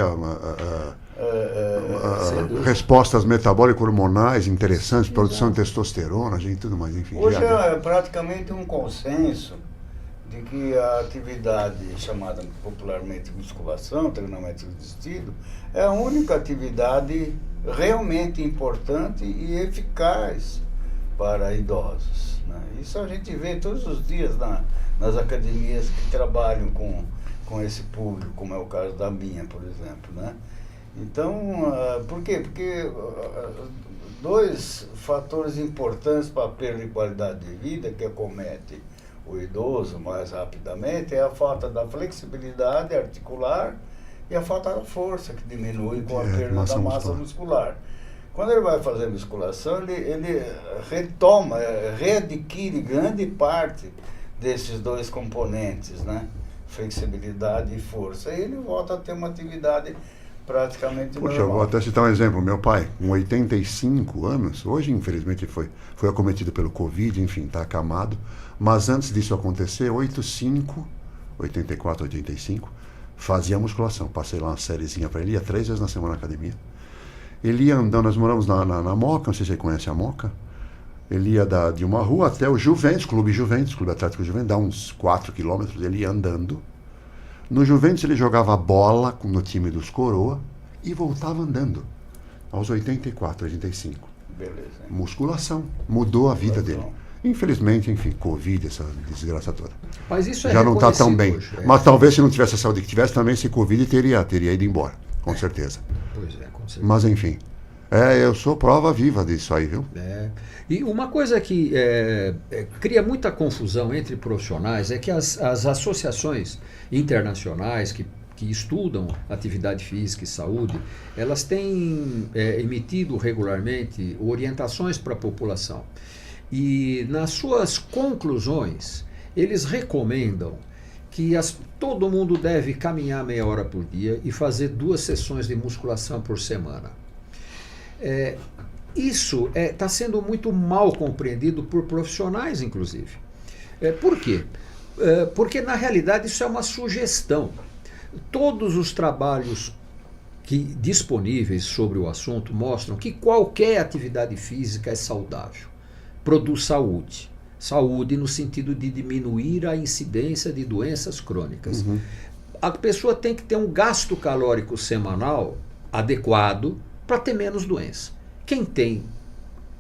respostas metabólico-hormonais interessantes, produção de testosterona, gente, tudo mais, enfim. Hoje é praticamente um consenso de que a atividade chamada popularmente musculação, treinamento resistido, é a única atividade realmente importante e eficaz para idosos, né? Isso a gente vê todos os dias nas academias que trabalham com esse público, como é o caso da minha, por exemplo, né? Então, por quê? Porque dois fatores importantes para a perda de qualidade de vida que acomete o idoso mais rapidamente é a falta da flexibilidade articular e a falta da força, que diminui com a perda da massa muscular. Quando ele vai fazer musculação, ele retoma, readquire grande parte desses dois componentes, né? Flexibilidade e força. E ele volta a ter uma atividade praticamente normal. Eu vou até citar um exemplo. Meu pai, com 85 anos, hoje infelizmente foi acometido pelo Covid, enfim, está acamado. Mas antes disso acontecer, 84, 85, fazia musculação. Passei lá uma sériezinha para ele, ia 3 vezes na semana na academia. Ele ia andando, nós moramos na Moca, não sei se você conhece a Moca. Ele ia de uma rua até o Juventus, Clube Atlético Juventus, dá uns 4 quilômetros, ele ia andando. No Juventus ele jogava bola no time dos Coroa e voltava andando, aos 84, 85. Beleza. Musculação, mudou a vida dele. Infelizmente, enfim, Covid, essa desgraça toda. Mas isso já não está tão bem. Hoje, Mas talvez se não tivesse a saúde que tivesse, também esse Covid teria ido embora, com certeza. Pois é, com certeza. Mas enfim, eu sou prova viva disso aí, viu? E uma coisa que cria muita confusão entre profissionais é que as associações internacionais que estudam atividade física e saúde, elas têm emitido regularmente orientações para a população. E nas suas conclusões, eles recomendam que todo mundo deve caminhar meia hora por dia e fazer 2 sessões de musculação por semana. Isso está sendo muito mal compreendido por profissionais, inclusive. Por quê? Porque, na realidade, isso é uma sugestão. Todos os trabalhos disponíveis sobre o assunto mostram que qualquer atividade física é saudável, produz saúde. Saúde no sentido de diminuir a incidência de doenças crônicas. A pessoa tem que ter um gasto calórico semanal adequado para ter menos doença. Quem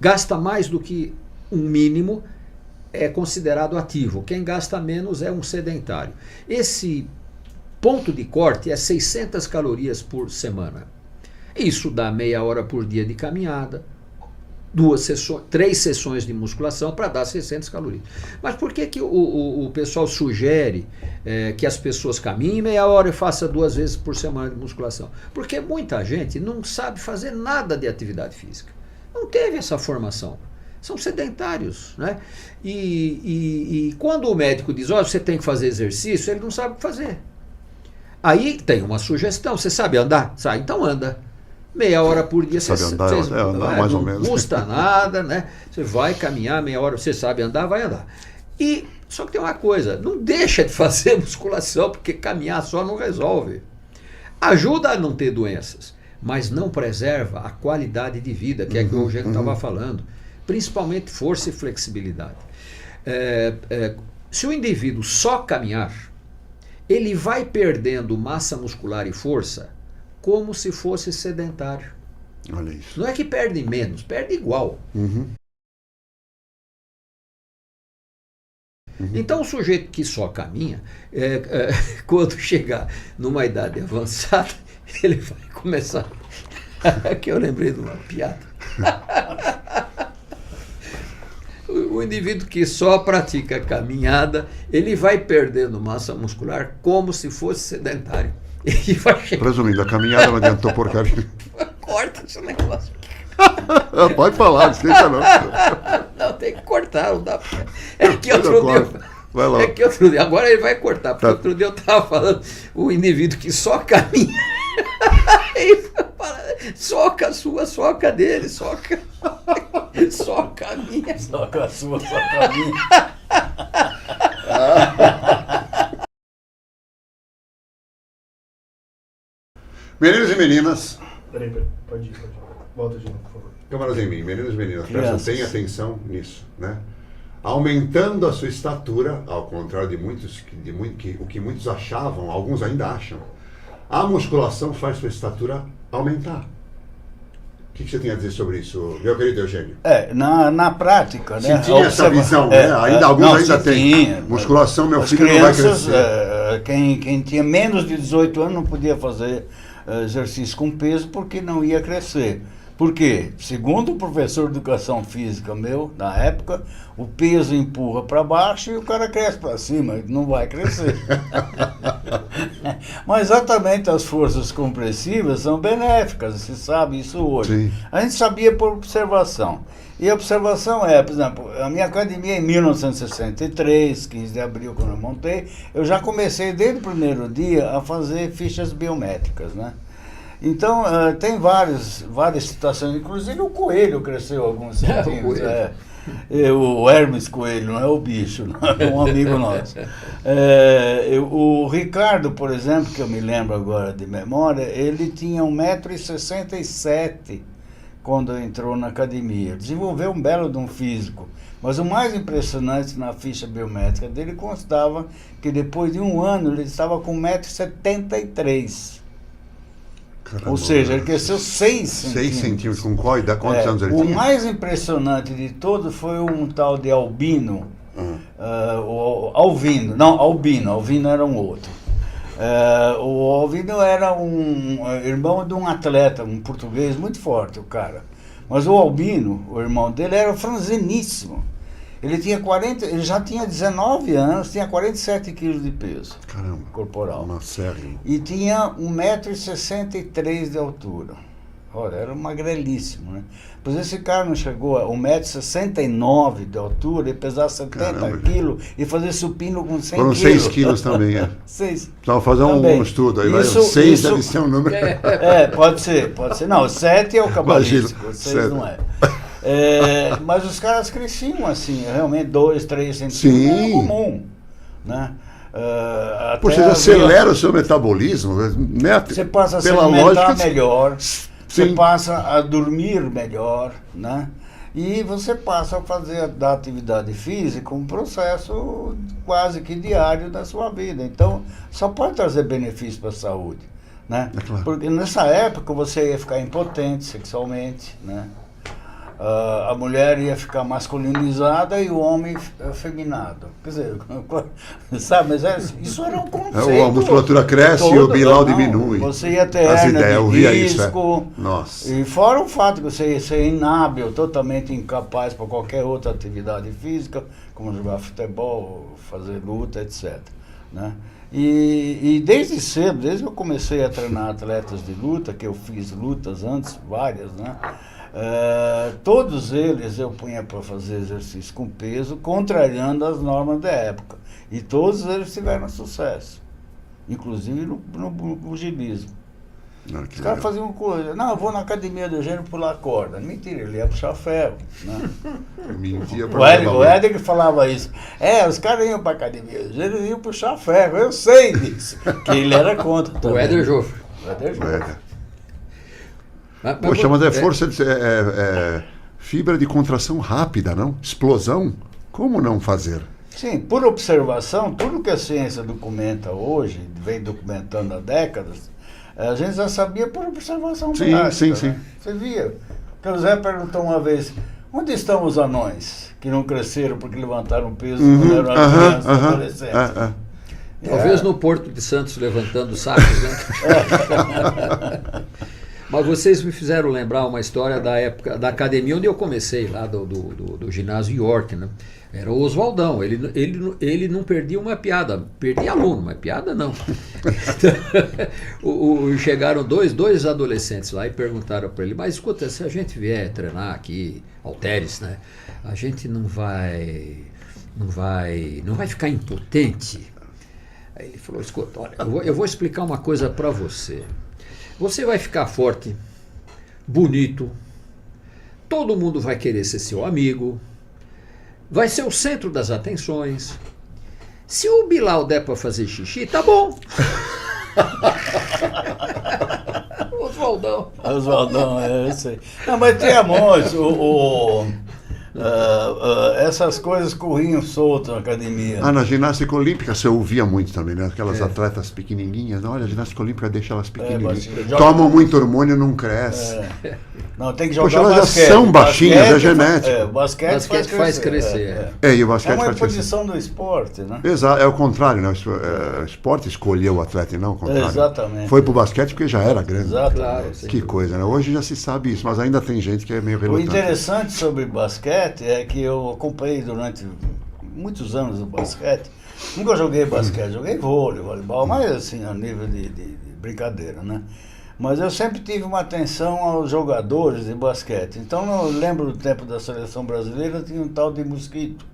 gasta mais do que um mínimo é considerado ativo. Quem gasta menos é um sedentário. Esse ponto de corte é 600 calorias por semana. Isso dá meia hora por dia de caminhada, 3 sessões de musculação para dar 600 calorias. Mas por que o pessoal sugere que as pessoas caminhem meia hora e façam 2 vezes por semana de musculação? Porque muita gente não sabe fazer nada de atividade física. Não teve essa formação. São sedentários, né? E quando o médico diz, olha, você tem que fazer exercício, ele não sabe fazer. Aí tem uma sugestão, você sabe andar? Sabe, então anda. Meia hora por dia, sabe andar, andar mais ou menos. Não custa nada, né? Você vai caminhar meia hora, você sabe andar, vai andar. Só que tem uma coisa, não deixa de fazer musculação, porque caminhar só não resolve. Ajuda a não ter doenças, mas não preserva a qualidade de vida, que é que o Eugênio estava falando, principalmente força e flexibilidade. Se o indivíduo só caminhar, ele vai perdendo massa muscular e força como se fosse sedentário. Olha isso. Não é que perde menos, perde igual. Então o sujeito que só caminha, quando chegar numa idade avançada, ele vai começar... Aqui eu lembrei de uma piada. O indivíduo que só pratica caminhada, ele vai perdendo massa muscular como se fosse sedentário. Ele vai chegar... Resumindo, a caminhada não adiantou porcaria. Corta esse negócio. Pode falar, desculpa não. Não, tem que cortar, não dá pra... É que outro dia, agora ele vai cortar, porque outro dia eu estava falando, o indivíduo que só caminha, soca a sua, soca dele, soca a minha. Soca a sua, soca a minha. Meninos e meninas. Peraí, pode ir. Volta de novo, por favor. Câmaras em mim, meninos e meninas, Crianças. prestem atenção nisso, né? Aumentando a sua estatura, ao contrário de muitos, o que muitos achavam, alguns ainda acham, a musculação faz sua estatura aumentar. O que você tem a dizer sobre isso, meu querido Eugênio? Na prática, né? Se tinha essa visão, né? Alguns ainda têm. Musculação, meu filho não vai crescer. Quem tinha menos de 18 anos não podia fazer exercício com peso porque não ia crescer. Por quê? Segundo o professor de educação física meu, na época, o peso empurra para baixo e o cara cresce para cima, ele não vai crescer. Mas exatamente as forças compressivas são benéficas, você sabe isso hoje. Sim. A gente sabia por observação. E a observação por exemplo, a minha academia em 1963, 15 de abril, quando eu montei, eu já comecei desde o primeiro dia a fazer fichas biométricas, né? Então, tem várias situações, inclusive o coelho cresceu alguns centímetros. O Hermes Coelho, não é o bicho, não é um amigo nosso. O Ricardo, por exemplo, que eu me lembro agora de memória, ele tinha 1,67 m quando entrou na academia. Desenvolveu um belo de um físico. Mas o mais impressionante na ficha biométrica dele constava que depois de um ano ele estava com 1,73 m. Caramba, ou seja, ele cresceu 6 centímetros. 6 centímetros, com qual idade? Quantos anos ele tinha? O mais impressionante de todos foi um tal de Albino. Albino era um outro. O Albino era um irmão de um atleta, um português muito forte, o cara. Mas o Albino, o irmão dele, era franziníssimo. Ele já tinha 19 anos, tinha 47 quilos de peso. Caramba, corporal. Sério. E tinha 1,63 m de altura. Olha, era magrelíssimo, né? Pois esse cara não chegou a 1,69 m de altura e pesar 70 quilos e fazer supino com 100 quilos. Foram 6 quilos também, 6. Então, fazer um estudo aí. 6 deve ser um número. Pode ser. Não, 7 é o cabalístico, 6 não é. Mas os caras cresciam assim, realmente 2, 3 centímetros. É comum, né? Você acelera o seu metabolismo, né? Você passa a se alimentar melhor, você passa a dormir melhor, né? E você passa a fazer da atividade física um processo quase que diário da sua vida. Então, só pode trazer benefício para a saúde. né? É claro. Porque nessa época você ia ficar impotente sexualmente, né? A mulher ia ficar masculinizada e o homem afeminado. Quer dizer, sabe, mas isso era um conceito. A musculatura cresce e o Bilal diminui. Você ia ter As hérnia ideias, eu de via isso, disco. Nossa. E fora o fato de você ser inábil, totalmente incapaz para qualquer outra atividade física, como jogar futebol, fazer luta, etc. Né? E desde cedo, desde que eu comecei a treinar atletas de luta, que eu fiz lutas antes, várias, né? Todos eles eu punha para fazer exercício com peso, contrariando as normas da época. E todos eles tiveram sucesso, inclusive no pugilismo. Os caras faziam coisa, não, eu vou na academia do Eugênio pular corda. Mentira, ele ia puxar ferro. Né? Mentia O Éder que falava isso. Os caras iam para a academia do Eugênio, iam puxar ferro, eu sei disso. Que ele era contra também. O Éder Joffre. Poxa, mas é força de fibra de contração rápida, não? Explosão. Como não fazer? Sim, por observação, tudo que a ciência documenta hoje, vem documentando há décadas, a gente já sabia por observação prática. Sim. Né? Você via. O José perguntou uma vez, onde estão os anões que não cresceram porque levantaram peso quando eram crianças, adolescentes? Talvez no Porto de Santos levantando sacos, né? Mas vocês me fizeram lembrar uma história da época da academia onde eu comecei, lá do ginásio York, né? Era o Oswaldão, ele não perdia uma piada, perdia aluno, mas piada não. Chegaram dois adolescentes lá e perguntaram para ele, mas escuta, se a gente vier treinar aqui, halteres, né? A gente não vai ficar impotente? Aí ele falou, escuta, olha, eu vou explicar uma coisa para você. Você vai ficar forte, bonito, todo mundo vai querer ser seu amigo, vai ser o centro das atenções. Se o Bilal der para fazer xixi, tá bom. Oswaldão. Oswaldão, eu sei. Não, mas tem amores, essas coisas corriam solto na academia. Na ginástica olímpica você ouvia muito também, né? Aquelas atletas pequenininhas. Olha, a ginástica olímpica deixa elas pequenininhas. Tomam muito hormônio, não cresce. Não, tem que jogar. Poxa, elas basquete. já são baixinhas, é genético. O basquete faz crescer. E o basquete é uma faz crescer. imposição do esporte, né? Exato, é o contrário, né? O esporte escolheu o atleta e não o contrário. Exatamente. Foi pro basquete porque já era grande. Exatamente. Claro, Que coisa, né? Hoje já se sabe isso, mas ainda tem gente que é meio O relutante. interessante sobre basquete é que eu acompanhei durante muitos anos o basquete. Nunca joguei basquete, joguei vôlei, voleibol, mas assim, a nível de brincadeira, né? Mas eu sempre tive uma atenção aos jogadores de basquete. Então eu lembro do tempo da seleção brasileira, tinha um tal de Mosquito,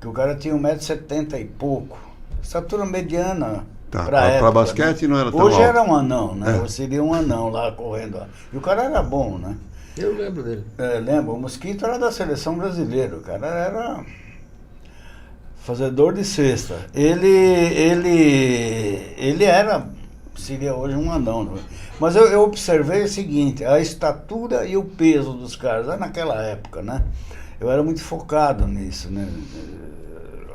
que o cara tinha 1,70 m e pouco, estatura mediana. Para basquete, né? Não era tão Hoje alto. era um anão, né? Seria um anão lá correndo. E o cara era bom, né? Eu lembro dele. Lembro, o Mosquito era da seleção brasileira, o cara era fazedor de cesta. Ele era, seria hoje um anão, né? Mas eu observei o seguinte, a estatura e o peso dos caras, naquela época, né? Eu era muito focado nisso, né?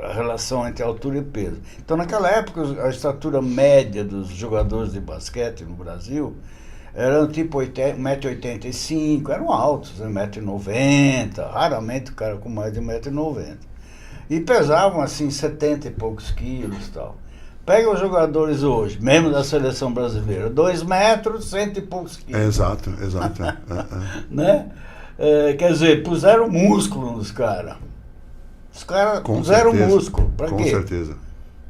A relação entre altura e peso. Então, naquela época, a estatura média dos jogadores de basquete no Brasil eram tipo 1,85 m, eram altos, 1,90 m, raramente o cara com mais de 1,90 m. E pesavam assim 70 e poucos quilos e tal. Pega os jogadores hoje, mesmo da seleção brasileira, 2 metros, 100 e poucos quilos. Exato. Né? Quer dizer, puseram músculo nos caras. Os caras puseram músculo. Pra quê? Com certeza.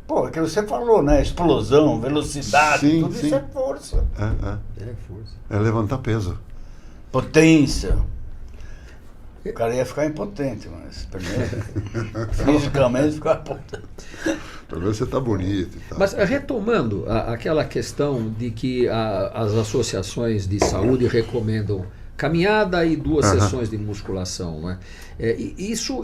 Pô, é que você falou, né? Explosão, velocidade, tudo isso é força. É força. É levantar peso. Potência. O cara ia ficar impotente, mas primeiro, fisicamente ficar potente. Pelo menos você está bonito e tal. Mas retomando aquela questão de que as associações de saúde recomendam caminhada e 2 sessões de musculação, né? Isso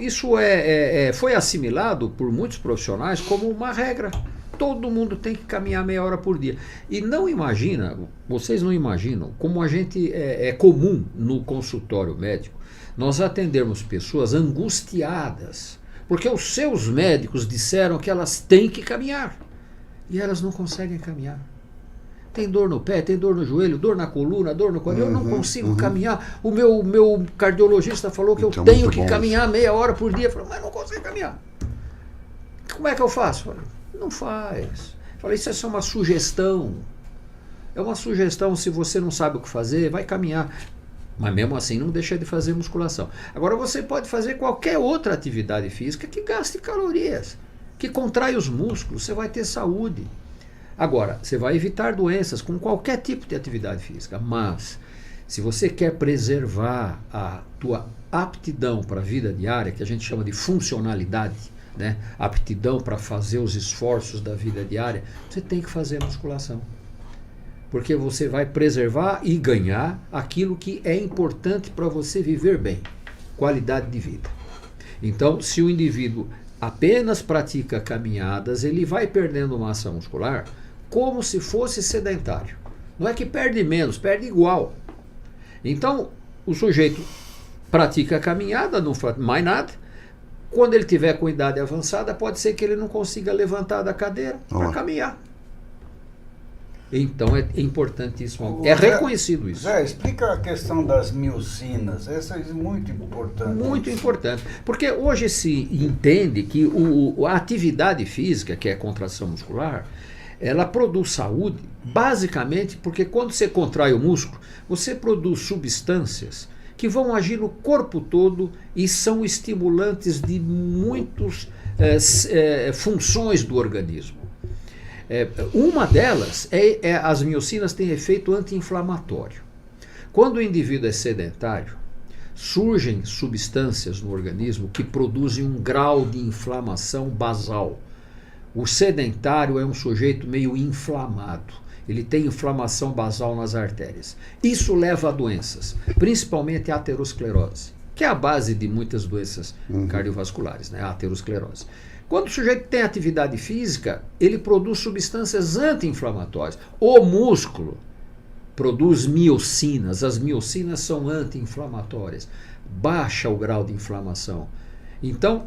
foi assimilado por muitos profissionais como uma regra. Todo mundo tem que caminhar meia hora por dia. E vocês não imaginam como a gente é comum no consultório médico nós atendermos pessoas angustiadas, porque os seus médicos disseram que elas têm que caminhar e elas não conseguem caminhar. tem dor no pé, tem dor no joelho, dor na coluna, dor no coração, eu não consigo caminhar. O meu cardiologista falou que Então, eu tenho muito que bom caminhar meia hora por dia. Eu falei, mas não consigo caminhar. Como é que eu faço? Eu falei, não faz. Eu falei, isso é só uma sugestão. É uma sugestão, se você não sabe o que fazer, vai caminhar. Mas mesmo assim não deixa de fazer musculação. Agora você pode fazer qualquer outra atividade física que gaste calorias, que contrai os músculos, você vai ter saúde. Agora, você vai evitar doenças com qualquer tipo de atividade física, mas se você quer preservar a tua aptidão para a vida diária, que a gente chama de funcionalidade, né? Aptidão para fazer os esforços da vida diária, você tem que fazer musculação. Porque você vai preservar e ganhar aquilo que é importante para você viver bem, qualidade de vida. Então, se o indivíduo apenas pratica caminhadas, ele vai perdendo massa muscular como se fosse sedentário. Não é que perde menos, perde igual. Então, o sujeito pratica a caminhada, não faz mais nada. Quando ele tiver com idade avançada, pode ser que ele não consiga levantar da cadeira para caminhar. Então é importantíssimo. É reconhecido isso. Zé, explica a questão das miocinas. Essa é muito importante. Muito importante. Porque hoje se entende que a atividade física, que é a contração muscular, ela produz saúde, basicamente porque quando você contrai o músculo, você produz substâncias que vão agir no corpo todo e são estimulantes de muitas funções do organismo. Uma delas as miocinas têm efeito anti-inflamatório. Quando o indivíduo é sedentário, surgem substâncias no organismo que produzem um grau de inflamação basal. O sedentário é um sujeito meio inflamado. Ele tem inflamação basal nas artérias. Isso leva a doenças, principalmente a aterosclerose, que é a base de muitas doenças cardiovasculares, né? A aterosclerose. Quando o sujeito tem atividade física, ele produz substâncias anti-inflamatórias. O músculo produz miocinas. As miocinas são anti-inflamatórias. Baixa o grau de inflamação. Então,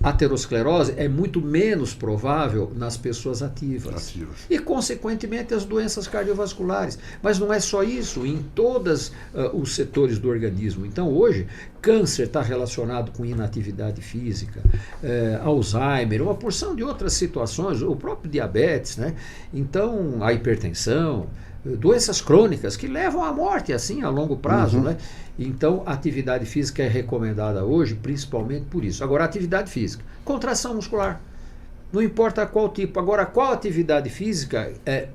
a aterosclerose é muito menos provável nas pessoas ativas. E, consequentemente, as doenças cardiovasculares. Mas não é só isso, em todos os setores do organismo. Então, hoje, câncer está relacionado com inatividade física, Alzheimer, uma porção de outras situações, o próprio diabetes, né? Então, a hipertensão, doenças crônicas que levam à morte, assim, a longo prazo, né? Então, a atividade física é recomendada hoje, principalmente por isso. Agora, atividade física, contração muscular, não importa qual tipo. Agora, qual atividade física é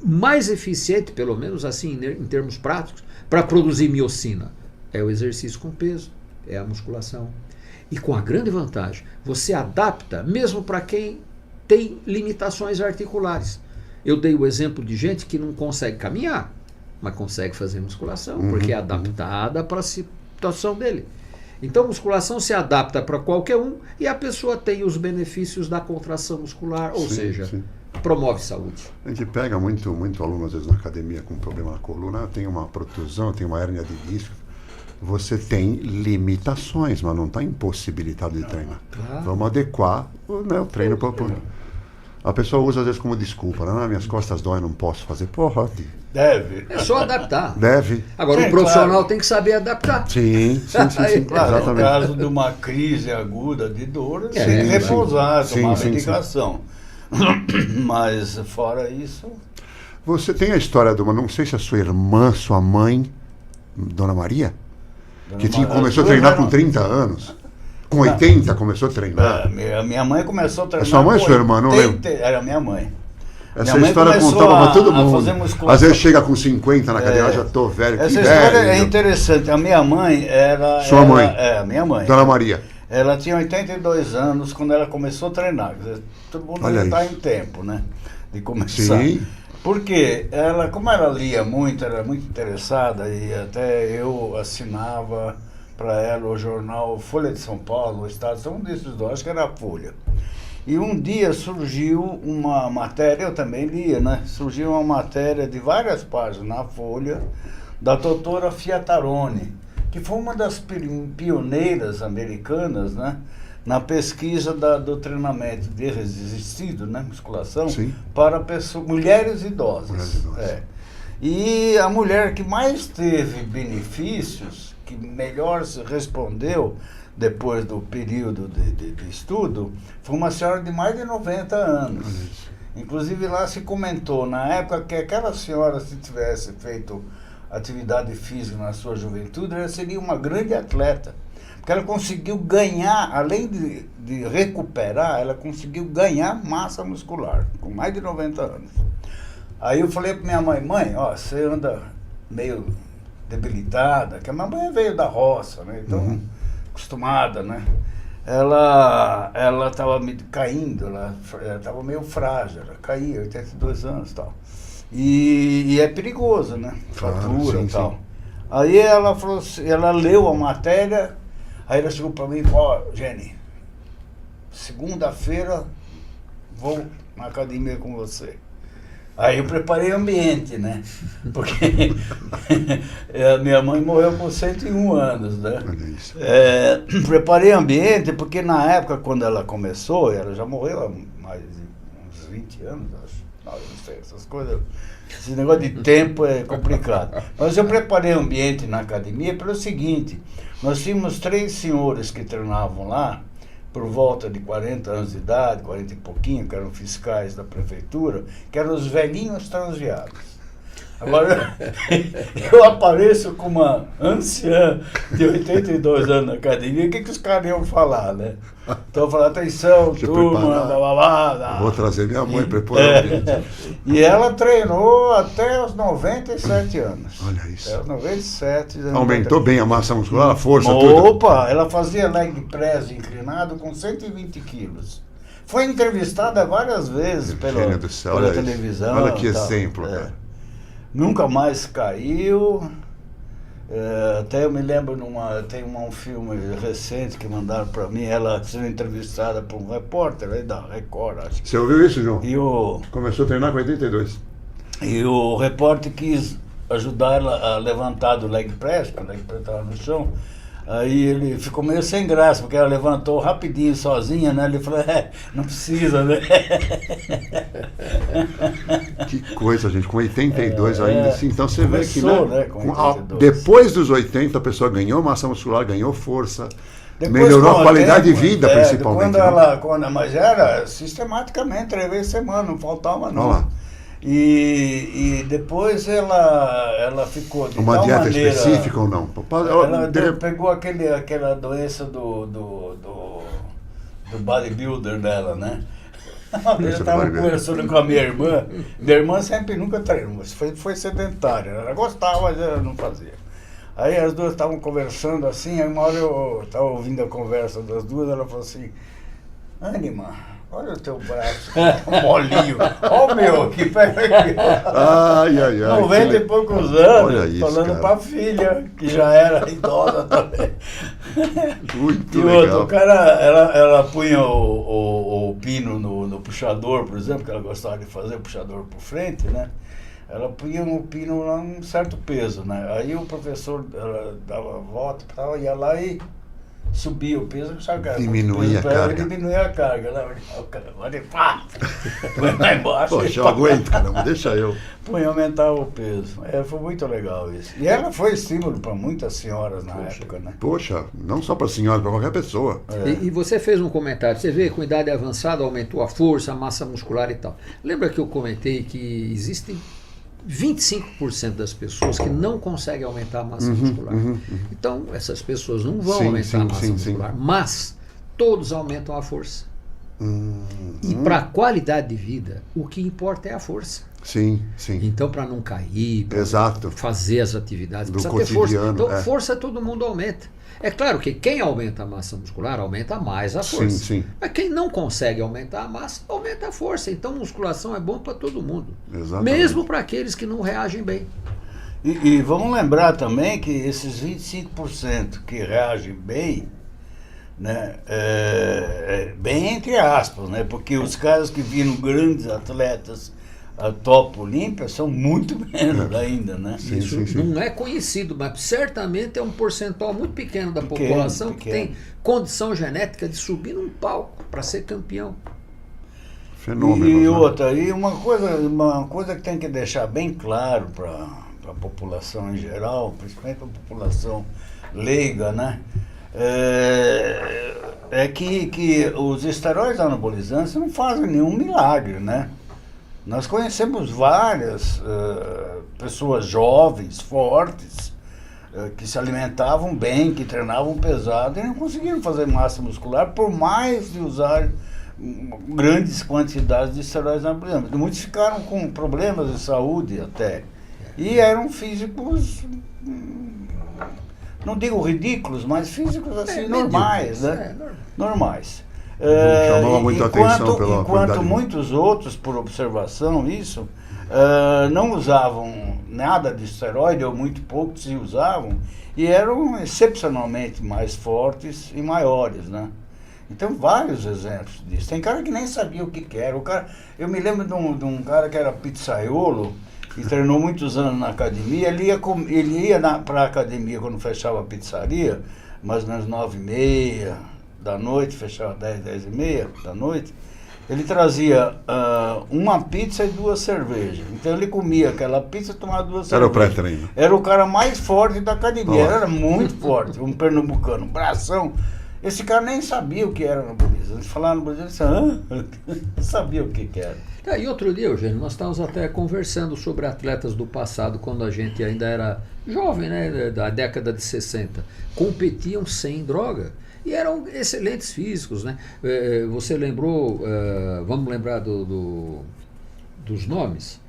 mais eficiente, pelo menos assim, em termos práticos, para produzir miocina? É o exercício com peso, é a musculação. E com a grande vantagem, você adapta mesmo para quem tem limitações articulares. Eu dei o exemplo de gente que não consegue caminhar, mas consegue fazer musculação, porque é adaptada para a situação dele. Então, musculação se adapta para qualquer um e a pessoa tem os benefícios da contração muscular, ou seja, promove saúde. A gente pega muito aluno, às vezes, na academia com problema na coluna, tem uma protusão, tem uma hérnia de disco. Você tem limitações, mas não está impossibilitado de treinar. Claro. Vamos adequar o treino para... A pessoa usa às vezes como desculpa, né? Minhas costas doem, não posso fazer. Porra, deve. É só adaptar. Deve. Agora, o profissional tem que saber adaptar. Sim, claro, exatamente. No caso de uma crise aguda de dor, tem que repousar, tomar medicação. Mas, fora isso... Você tem a história de uma, não sei se a sua irmã, sua mãe, Dona Maria, que começou a treinar com 30 anos. Com 80 começou a treinar. Minha mãe começou a treinar. É sua mãe ou sua irmã? Não lembro. Era minha mãe. Essa história contava para todo mundo. Às vezes chega com 50 na cadeira, já tô velho. Essa história é interessante. A minha mãe era... Sua mãe? É, minha mãe. Dona Maria. Ela tinha 82 anos quando ela começou a treinar. Quer dizer, todo mundo está em tempo, né? De começar. Sim. Porque ela, como ela lia muito, era muito interessada, e até eu assinava para ela o jornal Folha de São Paulo, o Estado, um desses dois, acho que era a Folha. E um dia surgiu uma matéria, eu também lia, né? Surgiu uma matéria de várias páginas na Folha, da doutora Fiatarone, que foi uma das pioneiras americanas, né? Na pesquisa do treinamento de resistido, né? Musculação, para pessoas, mulheres idosas. E a mulher que mais teve benefícios, que melhor se respondeu depois do período de estudo, foi uma senhora de mais de 90 anos. Inclusive lá se comentou, na época, que aquela senhora, se tivesse feito atividade física na sua juventude, ela seria uma grande atleta. Porque ela conseguiu ganhar, além de recuperar, ela conseguiu ganhar massa muscular, com mais de 90 anos. Aí eu falei para minha mãe, ó, você anda meio debilitada, que a minha mãe veio da roça, né? Então, acostumada, né? Ela estava caindo, ela estava meio frágil, ela caía, 82 anos e tal. E é perigoso, né? Fratura e tal. Sim. Aí ela falou assim, ela leu a matéria, aí ela chegou para mim e falou, ó, Jenny, segunda-feira vou na academia com você. Aí eu preparei o ambiente, né? Porque minha mãe morreu com 101 anos, né? Preparei o ambiente porque na época, quando ela começou, ela já morreu há mais de uns 20 anos, acho. Não sei, essas coisas... Esse negócio de tempo é complicado. Mas eu preparei o ambiente na academia pelo seguinte, nós tínhamos 3 senhores que treinavam lá, por volta de 40 anos de idade, 40 e pouquinho, que eram fiscais da prefeitura, que eram os velhinhos transviados. Agora, eu apareço com uma anciã de 82 anos na academia, o que os caras iam falar, né? Então eu falei, atenção, turma, blá. Vou trazer minha mãe, preparar o ambiente. E ela treinou até os 97 anos. Olha isso. Até os 97 anos. Aumentou bem a massa muscular, a força, tudo? Ela fazia leg press inclinado com 120 quilos. Foi entrevistada várias vezes pela televisão. Olha que exemplo, cara. Nunca mais caiu. Até eu me lembro, tem um filme recente que mandaram para mim, ela sendo entrevistada por um repórter aí da Record, acho. Você ouviu isso, João? Começou a treinar com 82. E o repórter quis ajudar ela a levantar do leg press, porque o leg press estava no chão. Aí ele ficou meio sem graça, porque ela levantou rapidinho sozinha, né? Ele falou, não precisa, né? Que coisa, gente, com 82 ainda assim. Então você vê que, né, depois dos 80 a pessoa ganhou massa muscular, ganhou força, melhorou a qualidade de vida, principalmente. Mas era sistematicamente, 3 vezes por semana, não faltava não. Olha lá. E depois ela ficou de uma tal dieta maneira, específica ou não? Ela pegou aquela doença do bodybuilder dela, né? Eu estava conversando com a minha irmã sempre nunca treinou, mas foi sedentária, ela gostava, mas ela não fazia. Aí as duas estavam conversando assim, aí uma hora eu estava ouvindo a conversa das duas, ela falou assim, Ânima, olha o teu braço, molinho. Olha o meu aqui, pega aqui. Ai. 90 e poucos anos, olha isso, falando para a filha, que já era idosa também. Muito e legal. outro, o cara, ela punha o pino no puxador, por exemplo, que ela gostava de fazer, o puxador por frente, né? Ela punha o pino a um certo peso, né? Aí o professor, ela dava a volta, ia lá e subia o peso, diminuía a carga. Diminuía a carga, né? O cara, pá! Põe lá embaixo. Poxa, eu aguento, caramba, deixa eu. Põe, aumentava o peso. Foi muito legal isso. E ela foi estímulo para muitas senhoras na época, né? Poxa, não só para senhoras, para qualquer pessoa. E você fez um comentário, você vê, com idade avançada aumentou a força, a massa muscular e tal. Lembra que eu comentei que existem 25% das pessoas que não conseguem aumentar a massa muscular. Então, essas pessoas não vão aumentar a massa muscular, mas todos aumentam a força. E para a qualidade de vida, o que importa é a força. Sim. Então, para não cair, para fazer as atividades, do precisa ter força. Então, é. Força todo mundo aumenta. É claro que quem aumenta a massa muscular aumenta mais a força. Sim. Mas quem não consegue aumentar a massa, aumenta a força. Então musculação é bom para todo mundo. Exatamente. Mesmo para aqueles que não reagem bem. E vamos lembrar também que esses 25% que reagem bem, né, bem entre aspas, né, porque os caras que viram grandes atletas a top olímpia são muito menos ainda, né? Isso não é conhecido, mas certamente é um percentual muito pequeno da população que tem condição genética de subir num palco para ser campeão. Fenômeno. E né? outra, e uma coisa que tem que deixar bem claro para a população em geral, principalmente a população leiga, né? É que os esteroides anabolizantes não fazem nenhum milagre, né? Nós conhecemos várias pessoas jovens, fortes, que se alimentavam bem, que treinavam pesado e não conseguiram fazer massa muscular por mais de usar grandes quantidades de esteroides anabolizantes. Muitos ficaram com problemas de saúde até. E eram físicos, não digo ridículos, mas físicos assim, normais, né? Normais. Chamava muita atenção pela enquanto quantidade. muitos outros, por observação, isso, não usavam nada de esteroide, ou muito pouco se usavam, e eram excepcionalmente mais fortes e maiores, né? Então, vários exemplos disso. Tem cara que nem sabia o que era. Eu me lembro de um cara que era pizzaiolo, e treinou muitos anos na academia. Ele ia para a academia quando fechava a pizzaria, mais ou menos 9h30 da noite, fechava 10h30 da noite. Ele trazia uma pizza e 2 cervejas. Então ele comia aquela pizza e tomava 2 cervejas. Era o pré-treino. Era o cara mais forte da academia. Era muito forte, um pernambucano, um bração. Esse cara nem sabia o que era anabolismo. Eles falaram anabolismo, ele disse, não sabia o que era. E outro dia, Eugênio, nós estávamos até conversando sobre atletas do passado, quando a gente ainda era jovem, né, da década de 60. Competiam sem droga e eram excelentes físicos, né? Você lembrou, vamos lembrar dos nomes?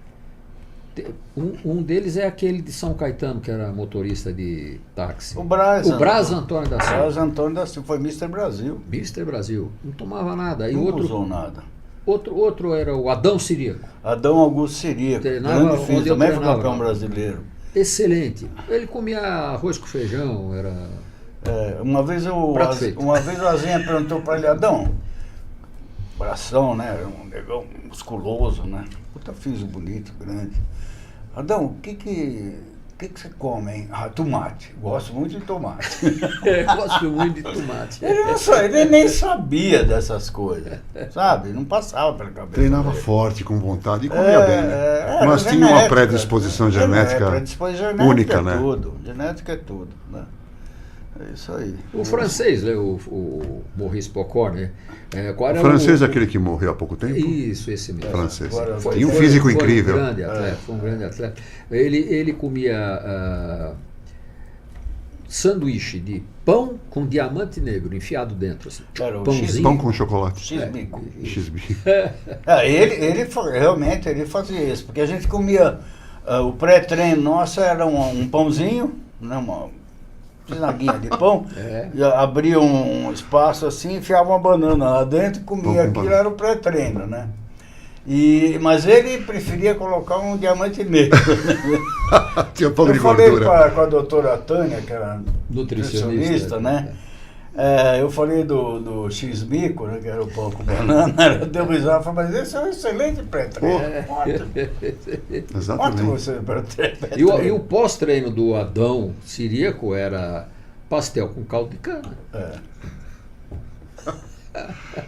Um deles é aquele de São Caetano, que era motorista de táxi. O Braz Antônio da Silva. Braz Antônio da Silva foi Mr. Brasil. Mr. Brasil. Não tomava nada. E Não outro, usou nada. Outro era o Adão Siríaco. Adão Augusto Siríaco. Treinava Grande físico, onde eu também foi treinava. campeão brasileiro. Excelente. Ele comia arroz com feijão, era... Uma vez o Azinha perguntou para ele, Adão, bração, né? Um negão musculoso, né? Puta físico bonito, grande. Adão, o que você come, hein? Ah, tomate. Gosto muito de tomate. Gosto muito de tomate. Ele nem sabia dessas coisas, sabe? Não passava pela cabeça. Treinava dele. forte, com vontade e comia bem, né? Mas tinha uma predisposição genética única, né? Genética é tudo, né? É isso aí. O francês, né? O Maurice Pocor, né? O francês é aquele que morreu há pouco tempo? Isso, esse mesmo. Francês. Foi E um físico incrível. Foi um grande atleta. Ele comia sanduíche de pão com diamante negro enfiado dentro. Assim. Era o Pãozinho. Pão com chocolate. X-bico. X-bico. Realmente ele fazia isso, porque a gente comia, o pré-treino nosso era um pãozinho, né, uma bisnaguinha de pão, abria um espaço assim, enfiava uma banana lá dentro e comia aquilo, era o pré-treino, né? Mas ele preferia colocar um diamante negro. Tinha pão de Eu falei gordura. com a doutora Tânia, que era nutricionista, né? Eu falei do X-bico, né, que era o pão com banana, ela deu risada e falou, mas esse é um excelente pré-treino. Ótimo. Exatamente. Ótimo esse pré-treino. E o pós-treino do Adão Siríaco era pastel com caldo de cana.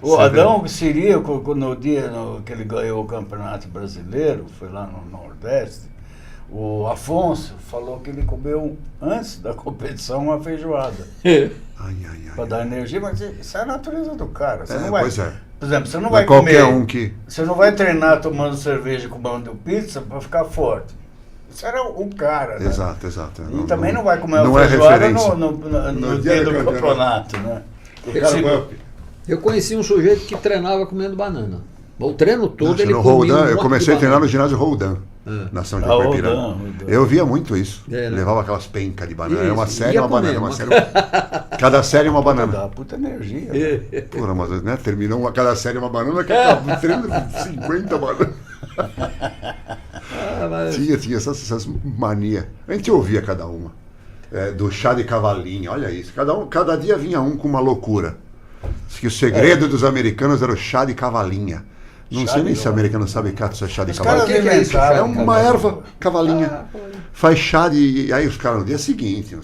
O Adão Siríaco, no dia que ele ganhou o Campeonato Brasileiro, foi lá no Nordeste, o Afonso falou que ele comeu, antes da competição, uma feijoada. Para dar energia, mas isso é a natureza do cara. Você não vai, pois é. Por exemplo, você não Não vai é qualquer comer, um que... você não vai treinar tomando cerveja e comendo pizza para ficar forte. Isso era o cara, né? Exato. E também não vai comer uma não é feijoada referência. no dia do campeonato, né? Eu conheci um sujeito que treinava comendo banana. O treino todo Nossa, ele no comia Roldan, um eu monte comecei de a treinar no banana. ginásio Roldan, na São João Caipira. Roldan. Eu via muito isso. Né? Levava aquelas pencas de banana. Isso, Era uma série, ia uma banana. comer, Cada série uma banana. Dá puta energia. Porra, mas né, terminou cada série uma banana, que acabou treino com 50 bananas. Tinha essas manias. A gente ouvia cada uma. Do chá de cavalinho, olha isso. Cada dia vinha um com uma loucura. Diz que o segredo dos americanos era o chá de cavalinha. Não sei nem se o americano sabe que isso é chá de cavalinha. O que é isso? É uma erva cavalinha. Faz chá de... Aí os caras no dia seguinte,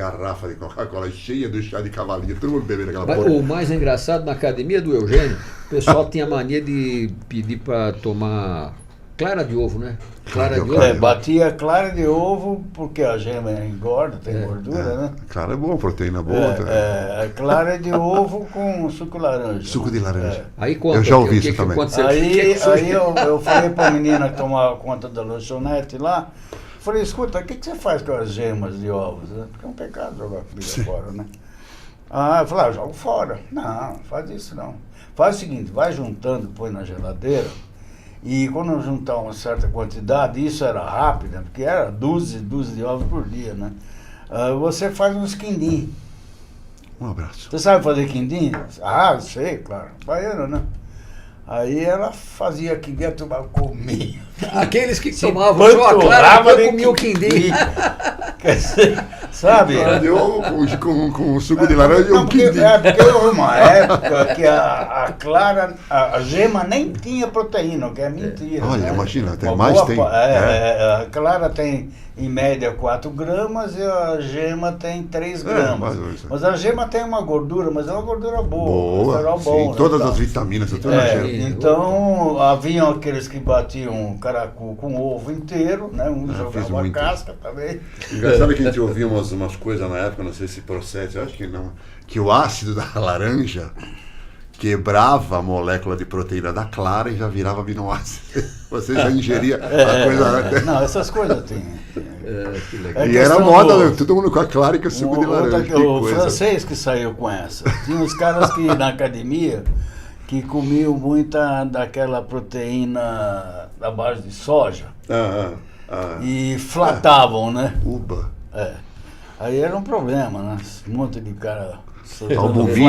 garrafa de Coca-Cola cheia do chá de cavalinho, todo mundo bebendo aquela Mas porra. o mais engraçado, na academia do Eugênio, o pessoal tinha mania de pedir para tomar clara de ovo, né? Clara de ovo. Batia clara de ovo, porque a gema engorda, tem gordura, né? Clara é bom, proteína boa. Clara de ovo com suco laranja. Suco de laranja. Aí conta, Eu já ouvi o que isso também. aconteceu? Aí surgiu? eu falei pra menina que tomava conta da lanchonete lá, falei, escuta, o que você faz com as gemas de ovos? Porque é um pecado jogar comida fora, né? Eu falei, jogo fora. Não faz isso não. Faz o seguinte, vai juntando, põe na geladeira, e quando juntar uma certa quantidade, isso era rápido, né? Porque era dúzia de ovos por dia, né? Você faz uns quindim. Um abraço. Você sabe fazer quindim? Sei, claro. Baiano, né? Aí ela fazia quindim, a turma comia. Aqueles que tomavam só a clara, depois comiam o quindim. Quer dizer, sabe? De ovo com suco de laranja e um quindim. Porque houve uma época que a clara, a gema nem tinha proteína, o que é mentira. Olha, né? imagina, tem Uma mais boa tem. A clara tem, em média, 4 gramas e a gema tem 3 gramas. mais Mas a gema tem uma gordura, mas é uma gordura boa. Boa, Bom, sim, né, todas tal. as vitaminas, tudo na gema. Então, haviam aqueles que batiam caracu com ovo inteiro, né? Um fiz jogava a muito. casca também. Engraçado que a gente ouvia umas coisas na época, não sei se procede, eu acho que não, que o ácido da laranja quebrava a molécula de proteína da clara e já virava aminoácido. Você já ingeria a coisa... Não, essas coisas tem. Que legal. E era moda, todo mundo com a clara e com o suco de laranja. Que O coisa. francês que saiu com essa. Tinha uns caras que na academia que comiam muita daquela proteína da base de soja e flatavam, né? Uba. Aí era um problema, né? Um monte de cara.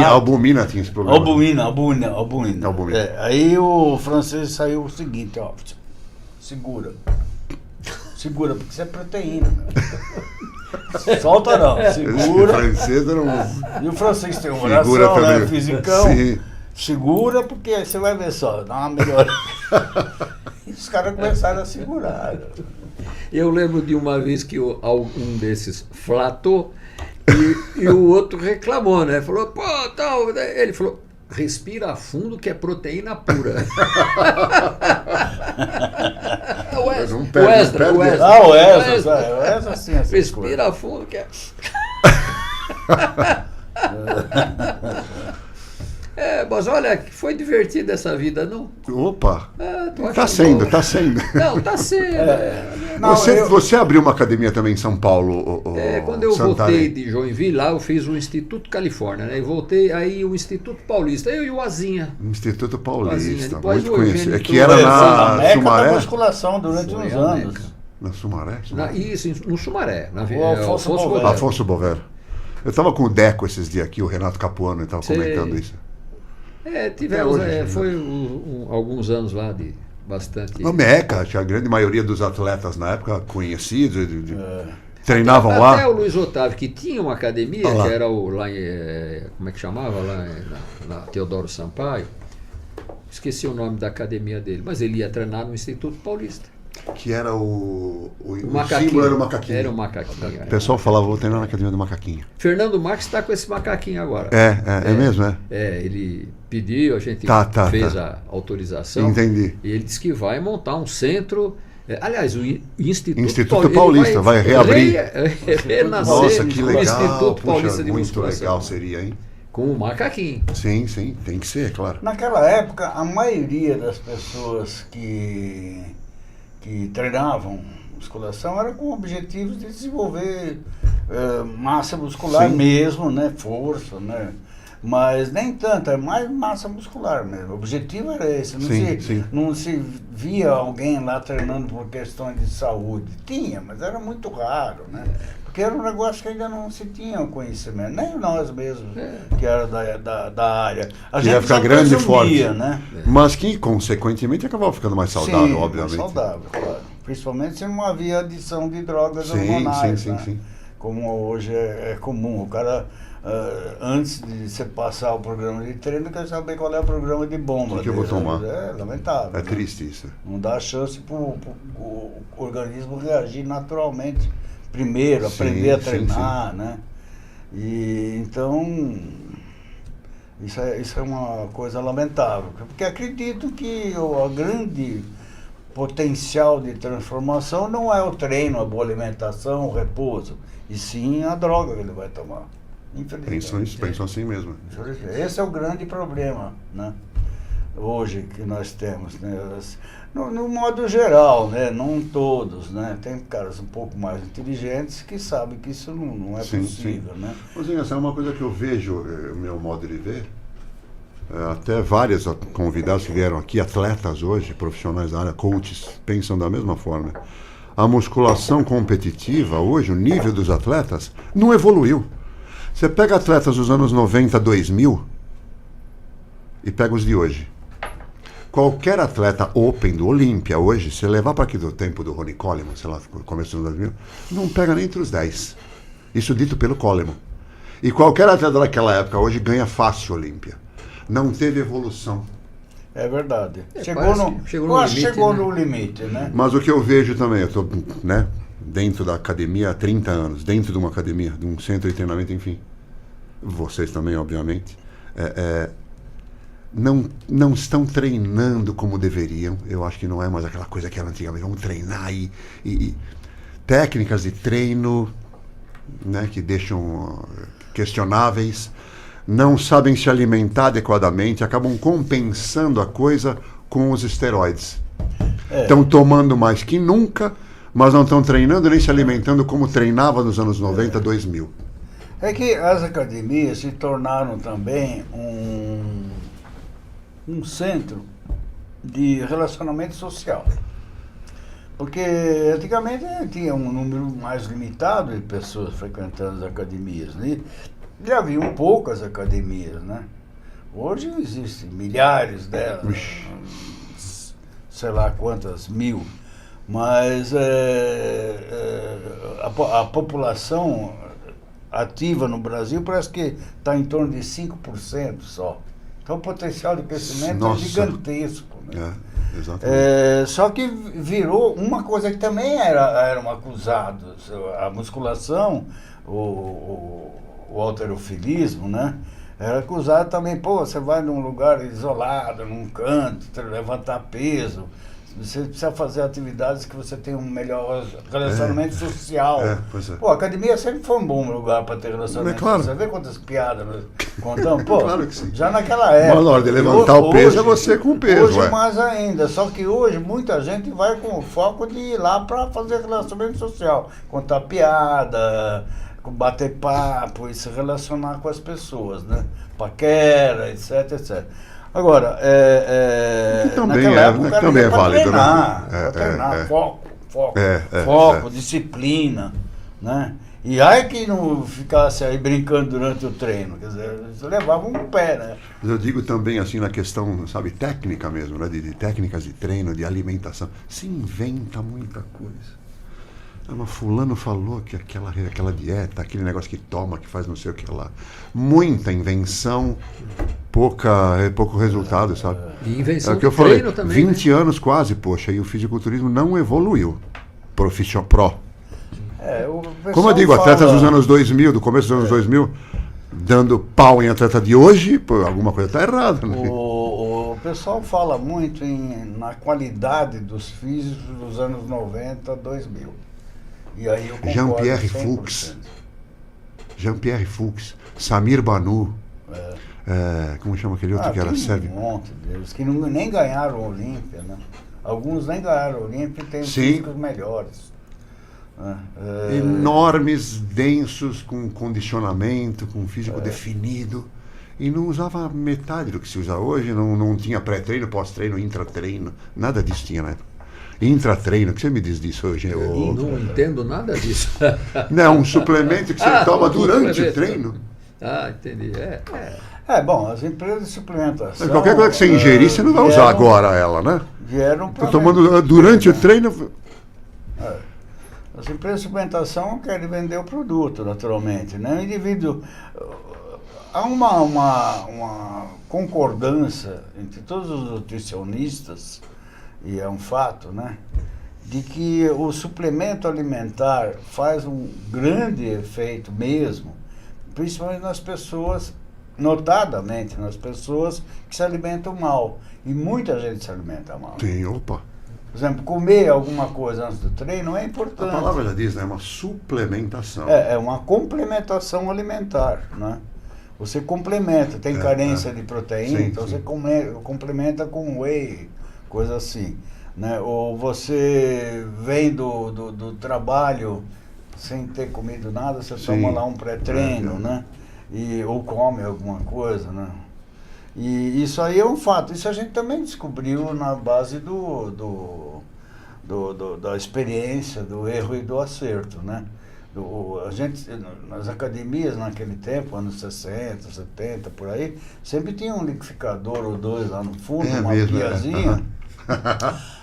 Albumina tinha esse problema. Albumina. Aí o francês saiu o seguinte, ó. Segura, porque isso é proteína. Solta não, segura. Francês era E o francês tem uma Figura oração, né? também. Fisicão. Sim. Segura, porque você vai ver só, dá uma melhora. E os caras começaram a segurar. Eu lembro de uma vez que um desses flatou e o outro reclamou, né? Falou, pô, tal. Ele falou, respira fundo que é proteína pura. O Extra. O Extra sim, essas respira coisas. fundo que é... Mas olha, foi divertida essa vida, não? Opa! Tô achando Tá sendo, bom. tá sendo. Não, tá sendo. Não, Você abriu uma academia também em São Paulo, Quando eu Santarém. voltei de Joinville, lá eu fiz o Instituto Califórnia, né? E voltei aí o Instituto Paulista, eu e o Azinha. Instituto Paulista, Azinha. Depois muito o conhecido. Eugênio É que era Tudo. A na Meca da Sumaré? musculação durante Foi uns a anos. Meca. Na Sumaré? Isso, no Sumaré. O Afonso Bovero. Afonso Bovero. Eu estava com o Deco esses dias aqui, o Renato Capuano, ele estava Sei. comentando isso. Tivemos, Até hoje, foi alguns anos lá de bastante... Uma meca, que a grande maioria dos atletas na época conhecidos, treinavam Até lá. o Luiz Otávio, que tinha uma academia, Ah lá. que era lá em... como é que chamava? Lá na Teodoro Sampaio. Esqueci o nome da academia dele, mas ele ia treinar no Instituto Paulista. Que era o macaquinho. símbolo era o macaquinho. Era o macaquinho. O pessoal falava, vou treinar na academia do macaquinho. Fernando Marques está com esse macaquinho agora. É mesmo, é? Ele pediu, a gente fez a autorização. Entendi. E ele disse que vai montar um centro. Aliás, o Instituto Paulista ele vai reabrir. Renascer Nossa, que o legal. Instituto Puxa, Paulista de muito Musculação. legal seria, hein? Com o macaquinho. Sim, tem que ser, claro. Naquela época, a maioria das pessoas que treinavam musculação era com objetivos de desenvolver massa muscular mesmo, né? Força, né? Mas nem tanto, é mais massa muscular mesmo. O objetivo era esse. Não se via alguém lá treinando por questões de saúde. Tinha, mas era muito raro, né? Porque era um negócio que ainda não se tinha conhecimento. Nem nós mesmos, que era da área. A Que ia gente ficar já grande e presumia, forte. né? Mas que, consequentemente, acabava ficando mais saudável, Sim, obviamente. mais saudável, claro. Principalmente se não havia adição de drogas Sim, hormonais, sim, né? sim. Como hoje é comum. O cara, antes de você passar o programa de treino, quer saber qual é o programa de bomba. O que eu vou tomar? É lamentável. É né? triste isso. Não dá chance para o organismo reagir naturalmente primeiro, Sim, aprender a sim, treinar, né? E então isso é uma coisa lamentável, porque acredito que o grande potencial de transformação não é o treino, a boa alimentação, o repouso, e sim a droga que ele vai tomar. Infelizmente. Pensam assim mesmo. Esse é o grande problema, né? Hoje que nós temos, né? No modo geral, né? Não todos, né? Tem caras um pouco mais inteligentes que sabem que isso não é possível, né? Mas essa é uma coisa que eu vejo, o meu modo de ver. Até vários convidados que vieram aqui, atletas hoje, profissionais da área, coaches, pensam da mesma forma. A musculação competitiva hoje, o nível dos atletas, não evoluiu. Você pega atletas dos anos 90, 2000 e pega os de hoje. Qualquer atleta Open do Olímpia hoje, se levar para aqui do tempo do Ronnie Coleman, sei lá, começo dos anos 2000, não pega nem entre os 10. Isso dito pelo Coleman. E qualquer atleta daquela época hoje ganha fácil Olímpia. Não teve evolução. É verdade. Chegou no limite, né? Mas o que eu vejo também, eu estou, né, dentro da academia há 30 anos, dentro de uma academia, de um centro de treinamento, enfim. Vocês também, obviamente. Não estão treinando como deveriam. Eu acho que não é mais aquela coisa que era antigamente. Vamos treinar e técnicas de treino, né, que deixam questionáveis. Não sabem se alimentar adequadamente, acabam compensando a coisa com os esteroides. Estão tomando mais que nunca, mas não estão treinando nem se alimentando como treinava nos anos 90, 2000. É que as academias se tornaram também um centro de relacionamento social. Porque antigamente tinha um número mais limitado de pessoas frequentando as academias, né? Já haviam poucas academias, né? Hoje existem milhares delas, sei lá quantas mil, mas a população ativa no Brasil parece que está em torno de 5% só. Então o potencial de crescimento é gigantesco, né? Exatamente. Só que virou uma coisa que também eram acusados, a musculação, o halterofilismo, né? Era acusado também, você vai num lugar isolado, num canto, levantar peso, você precisa fazer atividades que você tenha um melhor relacionamento social. A academia sempre foi um bom lugar para ter relacionamento social. Você vê quantas piadas nós contamos? Claro que sim. Já naquela época. Mas na hora de levantar o peso é você com o peso. Hoje mais ainda, só que hoje muita gente vai com o foco de ir lá para fazer relacionamento social, contar piada, bater papo e se relacionar com as pessoas, né? Paquera, etc, etc. Agora, também é válido, treinar, foco, disciplina, né? E aí que não ficasse aí brincando durante o treino, quer dizer, eles levavam um pé, né? Mas eu digo também assim na questão, sabe, técnica mesmo, né? De técnicas de treino, de alimentação, se inventa muita coisa. Mas fulano falou que aquela dieta, aquele negócio que toma, que faz não sei o que lá. Muita invenção, pouco resultado, sabe? E invenção é o que eu treino falei, também, 20 anos quase, poxa, e o fisiculturismo não evoluiu. Pro. Como eu digo, atletas dos anos 2000, do começo dos anos 2000, dando pau em atleta de hoje, pô, alguma coisa está errada. Né? O pessoal fala muito na qualidade dos físicos dos anos 90, 2000. E aí eu concordo Jean-Pierre Fuchs, Samir Banu, como chama aquele outro que era sérvio? Um monte deles, que nem ganharam o Olímpia, né? Alguns nem ganharam o Olímpia e têm físicos melhores. Enormes, densos, com condicionamento, com físico definido. E não usava metade do que se usa hoje, não tinha pré-treino, pós-treino, intratreino, nada disso tinha na época. Intratreino, o que você me diz disso hoje? Eu não entendo nada disso. Não, um suplemento que você toma durante o treino. Entendi. Bom, as empresas de suplementação... Qualquer coisa que você ingerir, você não vai usar agora ela, né? Vieram para... Estou tomando durante o treino... As empresas de suplementação querem vender o produto, naturalmente, né? O indivíduo... Há uma concordância entre todos os nutricionistas, e é um fato, né? De que o suplemento alimentar faz um grande efeito mesmo principalmente nas pessoas, notadamente nas pessoas que se alimentam mal. E muita gente se alimenta mal. Sim, opa. Por exemplo, comer alguma coisa antes do treino é A importante. palavra já diz, né? É uma suplementação. É uma complementação alimentar, né? Você complementa, tem carência de proteína, Sim, então sim. você complementa com whey, coisa assim, né? Ou você vem do trabalho sem ter comido nada, você Sim. toma lá um pré-treino, né? Ou come alguma coisa, né? E isso aí é um fato. Isso a gente também descobriu na base da experiência, do erro e do acerto, né? A gente, nas academias naquele tempo, anos 60, 70, por aí, sempre tinha um liquidificador ou dois lá no fundo, uma piazinha,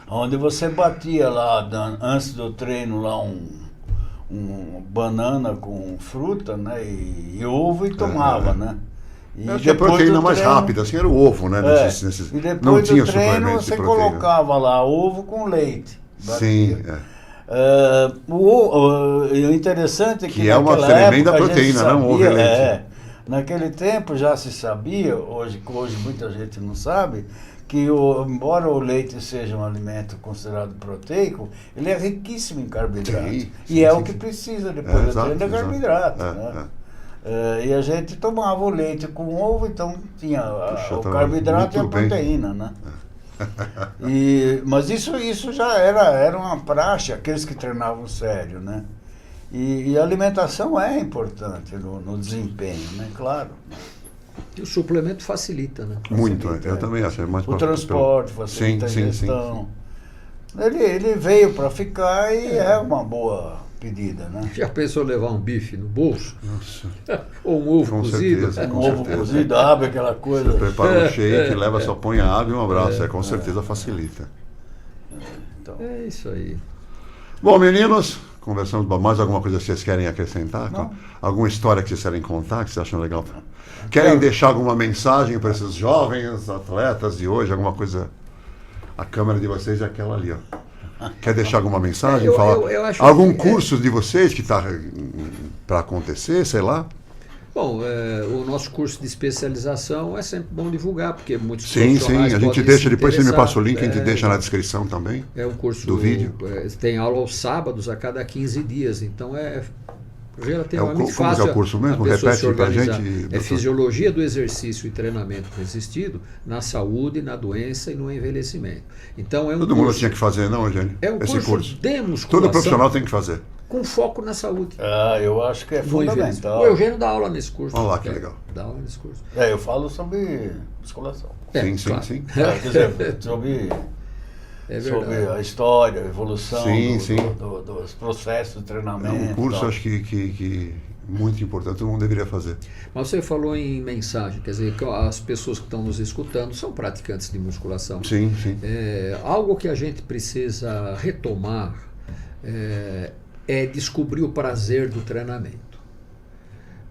onde você batia lá, antes do treino, lá um banana com fruta, né? E ovo e tomava, né? E acho que a proteína mais treino, rápida, assim, era o ovo, né? E depois não tinha do treino suplemento você de proteína. colocava lá ovo com leite. Sim, o interessante é que é uma naquela tremenda época, proteína, sabia, não ovo e leite. Naquele tempo já se sabia, hoje muita gente não sabe, que embora o leite seja um alimento considerado proteico, ele é riquíssimo em carboidrato. Sim, e é o que precisa depois do treino, é carboidrato. É. E a gente tomava o leite com ovo, então tinha o tava carboidrato e a muito bem. proteína, né? Mas isso já era uma praxe, aqueles que treinavam sério, né? E a alimentação é importante no desempenho, né? Claro. E o suplemento facilita, né? Muito, eu também acho. É mais O transporte facilita a ingestão. Ele veio para ficar e é uma boa pedida, né? Já pensou levar um bife no bolso? Nossa. Ou um ovo Com cozido? certeza. Um ovo cozido, abre aquela coisa. Você prepara um shake, leva, só põe água e um abraço. Com certeza facilita. Então, É isso aí. Bom, meninos, conversamos. Mais alguma coisa que vocês querem acrescentar? Não. Alguma história que vocês querem contar, que vocês acham legal? Querem deixar alguma mensagem para esses jovens atletas de hoje? Alguma coisa? A câmera de vocês é aquela ali, ó. Quer deixar alguma mensagem? Eu acho algum que, curso de vocês que está para acontecer, sei lá? Bom, o nosso curso de especialização é sempre bom divulgar, porque muitos Sim, profissionais a gente podem deixa, se depois você me interessar. passa o link, a gente deixa na descrição também. É um curso do vídeo. Tem aula aos sábados a cada 15 dias, então relativamente como fácil. é o curso mesmo? a pessoa se Repete pra organizar. gente, É doutor. Fisiologia do Exercício e Treinamento Resistido na saúde, na doença e no envelhecimento. Então é um Todo curso, mundo tinha que fazer, não, Eugênio? é um Esse curso de musculação Todo profissional tem que fazer. com foco na saúde. eu acho que é No envelhecimento. fundamental. O Eugênio dá aula nesse curso. Olha lá, que legal. Dá aula nesse curso. Eu falo sobre musculação. Claro. Sim. Quer dizer, sobre a história, a evolução Sim. dos processos de É treinamento. um curso, tal. acho que muito importante, todo mundo deveria fazer. Mas você falou em mensagem, quer dizer, que as pessoas que estão nos escutando são praticantes de musculação. Sim. Algo que a gente precisa retomar é descobrir o prazer do treinamento.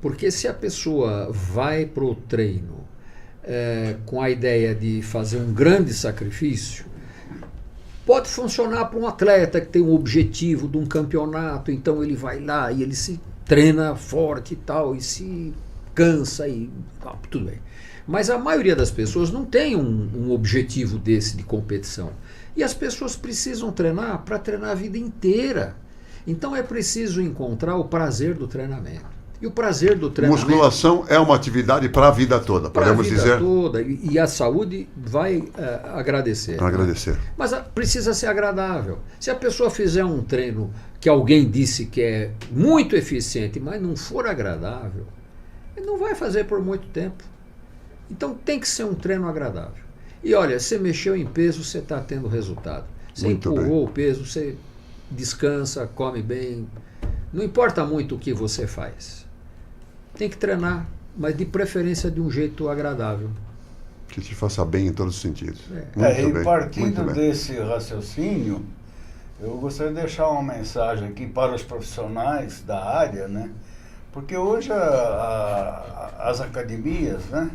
Porque se a pessoa vai para o treino com a ideia de fazer um grande sacrifício, pode funcionar para um atleta que tem um objetivo de um campeonato, então ele vai lá e ele se treina forte e tal, e se cansa e tudo bem. Mas a maioria das pessoas não tem um objetivo desse de competição. E as pessoas precisam treinar para treinar a vida inteira. Então é preciso encontrar o prazer do treinamento. E o prazer do treinamento... Musculação é uma atividade para a vida toda, podemos dizer. Para a vida toda. E a saúde vai agradecer. Agradecer. Né? Mas precisa ser agradável. Se a pessoa fizer um treino que alguém disse que é muito eficiente, mas não for agradável, ele não vai fazer por muito tempo. Então tem que ser um treino agradável. E olha, você mexeu em peso, você está tendo resultado. Você Muito empurrou o peso, você descansa, come bem. Não importa muito o que você faz. Tem que treinar, mas de preferência de um jeito agradável. Que te faça bem em todos os sentidos. E partindo desse raciocínio, eu gostaria de deixar uma mensagem aqui para os profissionais da área, né? Porque hoje as academias, né,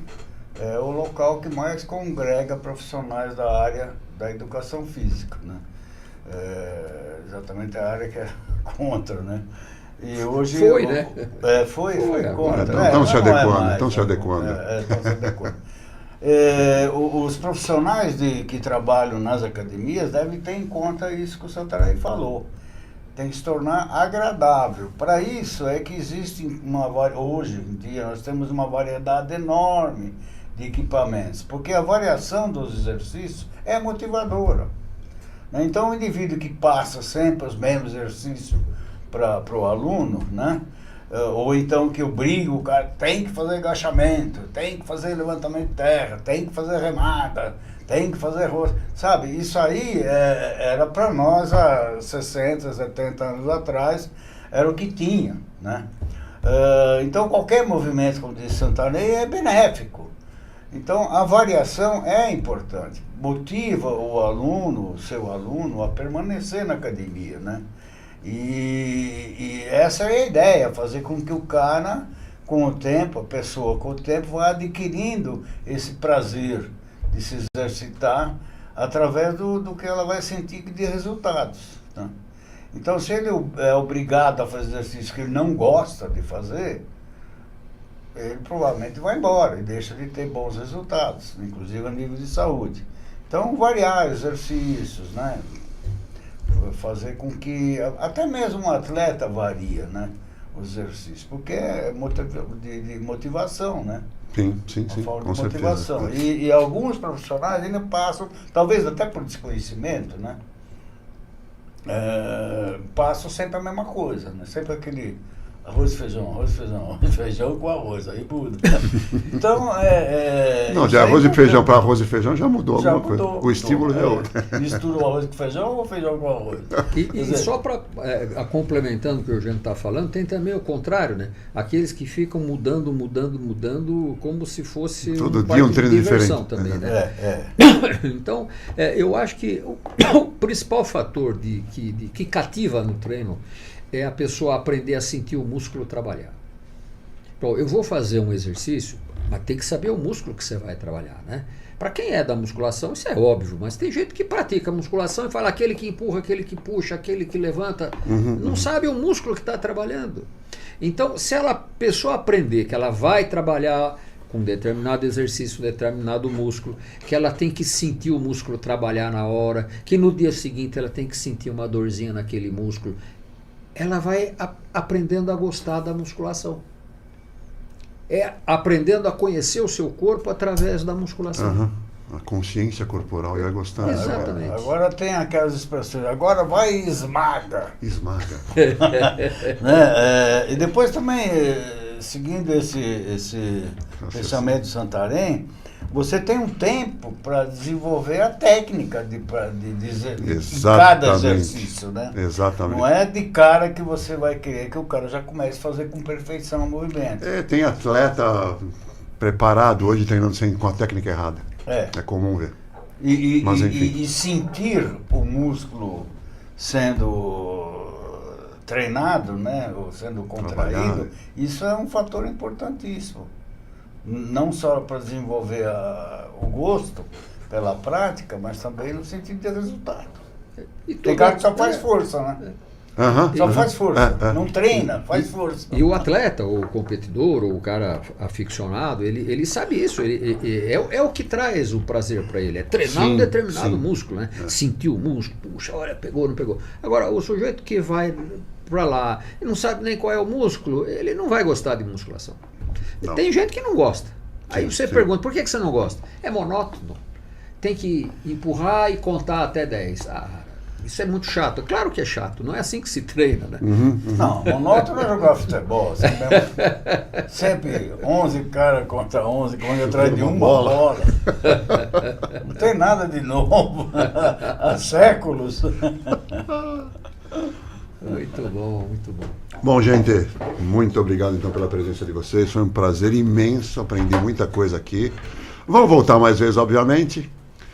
é o local que mais congrega profissionais da área da educação física, né? Exatamente a área que é contra, né? E hoje Foi, né? Foi agora contra. não. Estão se adequando, mais, estão se adequando. Estão se adequando. Os profissionais que trabalham nas academias devem ter em conta isso que o Santarém falou. Tem que se tornar agradável. Para isso é que existe hoje em dia nós temos uma variedade enorme de equipamentos, porque a variação dos exercícios é motivadora. Então o indivíduo que passa sempre os mesmos exercícios para o aluno, né? Ou então que obriga o cara, tem que fazer agachamento, tem que fazer levantamento de terra, tem que fazer remada, tem que fazer rosto, sabe? Isso aí era para nós há 60, 70 anos atrás, era o que tinha, né? Então qualquer movimento, como disse Santarém, é benéfico. Então a variação é importante, motiva o seu aluno a permanecer na academia, né? E essa é a ideia, fazer com que o cara, com o tempo, a pessoa com o tempo, vá adquirindo esse prazer de se exercitar através do que ela vai sentir de resultados, tá? Então, se ele é obrigado a fazer exercício que ele não gosta de fazer, ele provavelmente vai embora e deixa de ter bons resultados, inclusive a nível de saúde. Então, variar exercícios, né? Fazer com que até mesmo um atleta varia, né, os exercícios, porque é de motivação, né? Sim, Uma forma de com motivação. certeza. E alguns profissionais ainda passam, talvez até por desconhecimento, né? Passam sempre a mesma coisa, né? Sempre aquele arroz e feijão, arroz e feijão, arroz e feijão com arroz, aí muda. Então, Não, de arroz e feijão para arroz e feijão já mudou já alguma coisa. mudou, O estímulo é outro. Mistura o arroz com feijão ou feijão com arroz? E só para complementando o que o Eugênio está falando, tem também o contrário, né? Aqueles que ficam mudando, como se fosse Todo dia parque um de treino diversão diferente. também, né? Então, eu acho que o principal fator que cativa no treino é a pessoa aprender a sentir o músculo trabalhar. Então, eu vou fazer um exercício, mas tem que saber o músculo que você vai trabalhar, né? Para quem é da musculação, isso é óbvio, mas tem gente que pratica musculação e fala aquele que empurra, aquele que puxa, aquele que levanta, não sabe o músculo que está trabalhando. Então, se a pessoa aprender que ela vai trabalhar com um determinado exercício, um determinado músculo, que ela tem que sentir o músculo trabalhar na hora, que no dia seguinte ela tem que sentir uma dorzinha naquele músculo, ela vai aprendendo a gostar da musculação. É aprendendo a conhecer o seu corpo através da musculação. A consciência corporal e vai gostar. Exatamente. Agora tem aquelas expressões, agora vai e esmaga. Esmaga. Né? E depois também, seguindo esse pensamento de Santarém, você tem um tempo para desenvolver a técnica de cada exercício, né? Exatamente. Não é de cara que você vai querer que o cara já comece a fazer com perfeição o movimento. Tem atleta preparado hoje treinando com a técnica errada. É comum ver. Mas, enfim. E sentir o músculo sendo treinado, né? Ou sendo contraído, isso é um fator importantíssimo. Não só para desenvolver o gosto pela prática, mas também no sentido de resultado. Tem cara que só faz força, né? Só faz força, não treina, faz força. E o atleta, ou o competidor, ou o cara aficionado, ele sabe isso, é o que traz o prazer para ele, é treinar um determinado músculo, né? Sentir o músculo, puxa, olha, pegou, não pegou. Agora, o sujeito que vai para lá e não sabe nem qual é o músculo, ele não vai gostar de musculação. Não. Tem gente que não gosta. Aí você pergunta, por que você não gosta? É monótono. Tem que empurrar e contar até 10. Isso é muito chato. Claro que é chato, não é assim que se treina, né? Não, monótono é jogar futebol. Sempre 11 caras contra 11, correndo atrás de uma bola. Não tem nada de novo. Há séculos. Muito bom, muito bom. Bom, gente, muito obrigado então pela presença de vocês. Foi um prazer imenso, aprendi muita coisa aqui. Vamos voltar mais vezes, obviamente,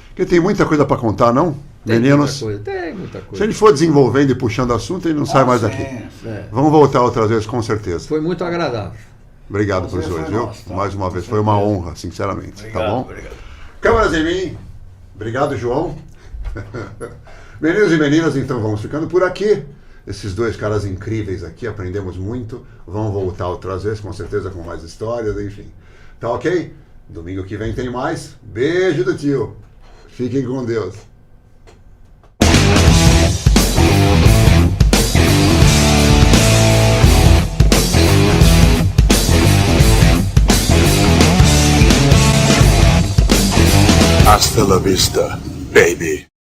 porque tem muita coisa para contar, não? Meninos? Tem muita coisa. Se a gente for desenvolvendo e puxando assunto, ele não sai mais daqui. Vamos voltar outras vezes, com certeza. Foi muito agradável. Obrigado por hoje, viu? Mais uma vez, foi uma honra, sinceramente. Obrigado, tá bom? Obrigado. Câmeras em mim. Obrigado, João. Meninos e meninas, então vamos ficando por aqui. esses dois caras incríveis aqui, aprendemos muito. Vão voltar outras vezes, com certeza, com mais histórias, enfim. Tá ok? Domingo que vem tem mais. Beijo do tio. Fiquem com Deus. Hasta la vista, baby.